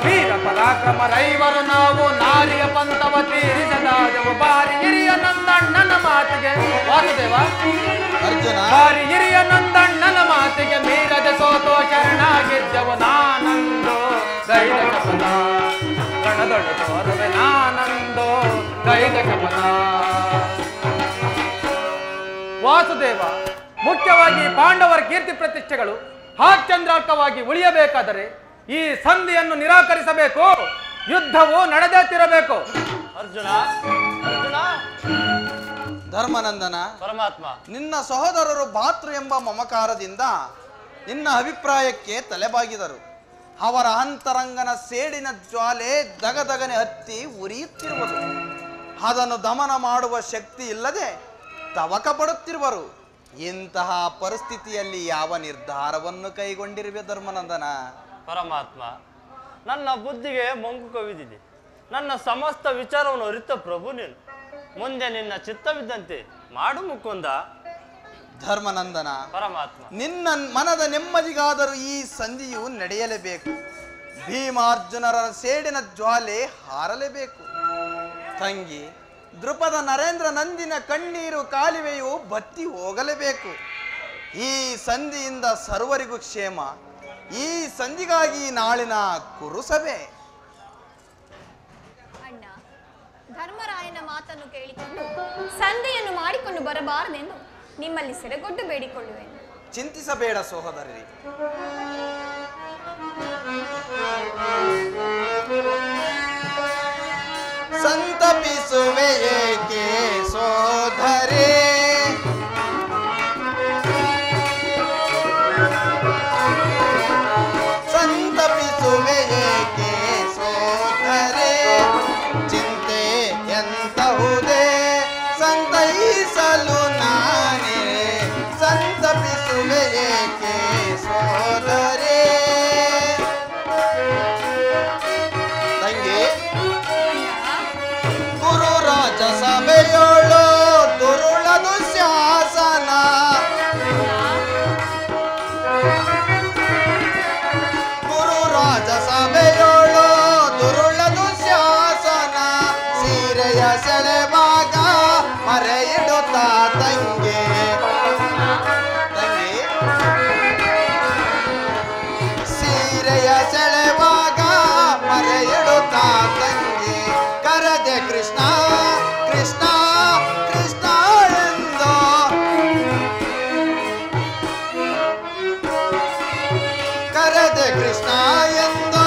ವೀರ ಪರಾಕ್ರಮ ರೈವರು ನಾವು ನಾರಿಯ ಪಂಥವ ತೀರಿಸದಾದೆವು. ಬಾರಿ ಹಿರಿಯ ನಂದಣ್ಣನ ಮಾತಿಗೆ ವಾಸುದೇವ ಅರ್ಜುನ ಬಾರಿ ಹಿರಿಯ ನಂದಣ್ಣನ ಮಾತಿಗೆ ಮೀರದ ಸೋತೋ ಶರಣಾಗಿದ್ದೆವು ನಾನಂದು ಗೈದ ಶಪಥ ರಣದೊಳು ತೋರುವೆ ನಾನಂದು ಗೈದ ಶಪಥ. ವಾಸುದೇವ, ಮುಖ್ಯವಾಗಿ ಪಾಂಡವರ ಕೀರ್ತಿ ಪ್ರತಿಷ್ಠೆಗಳು ಹಾಚಂದ್ರಾರ್ಕವಾಗಿ ಉಳಿಯಬೇಕಾದರೆ ಈ ಸಂಧಿಯನ್ನು ನಿರಾಕರಿಸಬೇಕು. ಯುದ್ಧವು ನಡೆದೇತಿರಬೇಕು. ಅರ್ಜುನ ಅರ್ಜುನ ಧರ್ಮನಂದನ, ಪರಮಾತ್ಮ, ನಿನ್ನ ಸಹೋದರರು ಭಾತೃ ಎಂಬ ಮಮಕಾರದಿಂದ ನಿನ್ನ ಅಭಿಪ್ರಾಯಕ್ಕೆ ತಲೆಬಾಗಿದರು. ಅವರ ಅಂತರಂಗನ ಸೇಡಿನ ಜ್ವಾಲೆ ದಗದಗನೆ ಹತ್ತಿ ಉರಿಯುತ್ತಿರುವುದು. ಅದನ್ನು ದಮನ ಮಾಡುವ ಶಕ್ತಿ ಇಲ್ಲದೆ ತವಕ ಪಡುತ್ತಿರುವರು. ಇಂತಹ ಪರಿಸ್ಥಿತಿಯಲ್ಲಿ ಯಾವ ನಿರ್ಧಾರವನ್ನು ಕೈಗೊಂಡಿರುವೆ ಧರ್ಮನಂದನ? ಪರಮಾತ್ಮ, ನನ್ನ ಬುದ್ಧಿಗೆ ಮಂಕು ಕವಿದಿದೆ. ನನ್ನ ಸಮಸ್ತ ವಿಚಾರವನ್ನು ಅರಿತ ಪ್ರಭು ನೀನು. ಮುಂದೆ ನಿನ್ನ ಚಿತ್ತವಿದ್ದಂತೆ ಮಾಡು ಮುಕುಂದ. ಧರ್ಮನಂದನ, ಪರಮಾತ್ಮ, ನಿನ್ನ ಮನದ ನೆಮ್ಮದಿಗಾದರೂ ಈ ಸಂಧಿಯು ನಡೆಯಲೇಬೇಕು. ಭೀಮಾರ್ಜುನರ ಸೇಡಿನ ಜ್ವಾಲೆ ಹಾರಲೇಬೇಕು. ತಂಗಿ, ದೃಪದ ನರೇಂದ್ರ ನಂದಿನ ಕಣ್ಣೀರು ಕಾಲುವೆಯು ಬತ್ತಿ ಹೋಗಲೇಬೇಕು. ಈ ಸಂಧಿಯಿಂದ ಸರ್ವರಿಗೂ ಕ್ಷೇಮ. ಈ ಸಂಧಿಗಾಗಿ ನಾಳಿನ ಕುರುಸಭೆ. ಅಣ್ಣ, ಧರ್ಮರಾಯನ ಮಾತನ್ನು ಕೇಳಿಕೊಂಡು ಸಂಧಿಯನ್ನು ಮಾಡಿಕೊಂಡು ಬರಬಾರದೆಂದು ನಿಮ್ಮಲ್ಲಿ ಸೆರೆಗೊಡ್ಡು ಬೇಡಿಕೊಳ್ಳುವೆನು. ಚಿಂತಿಸಬೇಡ ಸಹೋದರಿ. ಸಂತಪಿಸುವೆ ಏಕೆ ಸೋದರೇ? ಸಂತಪಿಸುವೆ ಏಕೆ ಸೋದರೇ? ಚಿಂತೆ ಎಂತಹುದೇ ಸಂತೈಸಲು ನಾನೇ. ಸಂತಪಿಸುವೆ ಏಕೆ ಸೋದರೇ? ತಂಗಿ, ಗುರು ರಾಜ ಸಭೆಯೋಳು ದುರುಳದು ಶಾಸನ. ಗುರು ರಾಜ ಸಭೆಯೋಳು ದುರುಳದು ಶಾಸನ. ಸೀರೆಯ ಸೆಳೆವಾಗ ಮರೆಯಿಡುತ್ತಾ ತಂಗಿ. ತಂಗಿ, ಸೀರೆಯ ಸೆಳೆವಾಗ ಮರೆಯಿಡುತ್ತಾ ತಂಗಿ. ಕರೆದೆ ಕೃಷ್ಣ ಕೃಷ್ಣ ಕೃಷ್ಣ ಎಂದು. ಕರೆದೆ ಕೃಷ್ಣ ಎಂದು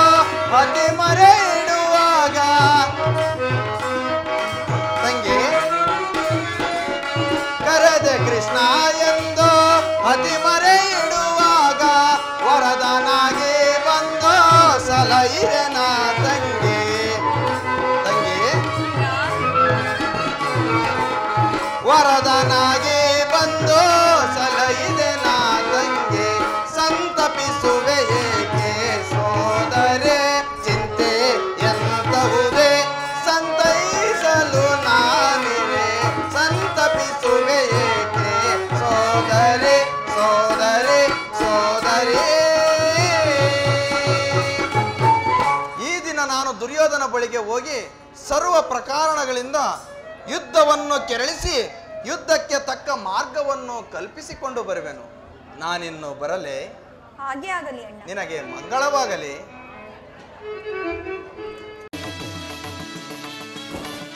ಅತಿ ಮರೆ ಇಡುವಾಗ ತಂಗಿ. ಕರೆದೆ ಕೃಷ್ಣ ಎಂದು ಅತಿ ಮರೆ ಇಡುವಾಗ ವರದನಾಗಿ ಬಂದು ಸಲಹಿರೆನ ತಂಗಿ. ತಂಗಿ, ವರದನಾಗಿ ಬಂದು ಸಲಹಿದೆ ನಾ ತಂಗಿ. ಸಂತಪಿಸುವೆ ಏಕೆ ಸೋದರೇ? ಚಿಂತೆ ಎಂತಹುದೇ ಸಂತೈಸಲು ನಾನಿವೆ. ಸಂತಪಿಸುವೆ ಏಕೆ ಸೋದರೇ ಸೋದರೇ ಸೋದರೇ? ಈ ದಿನ ನಾನು ದುರ್ಯೋಧನ ಬಳಿಗೆ ಹೋಗಿ ಸರ್ವ ಪ್ರಕಾರಣಗಳಿಂದ ಯುದ್ಧವನ್ನು ಕೆರಳಿಸಿ ಯುದ್ಧಕ್ಕೆ ತಕ್ಕ ಮಾರ್ಗವನ್ನು ಕಲ್ಪಿಸಿಕೊಂಡು ಬರುವೆನು. ನಾನಿನ್ನು ಬರಲೇ? ಹಾಗೆ ಆಗಲಿ ಅಣ್ಣ. ನಿನಗೆ ಮಂಗಳವಾಗಲಿ.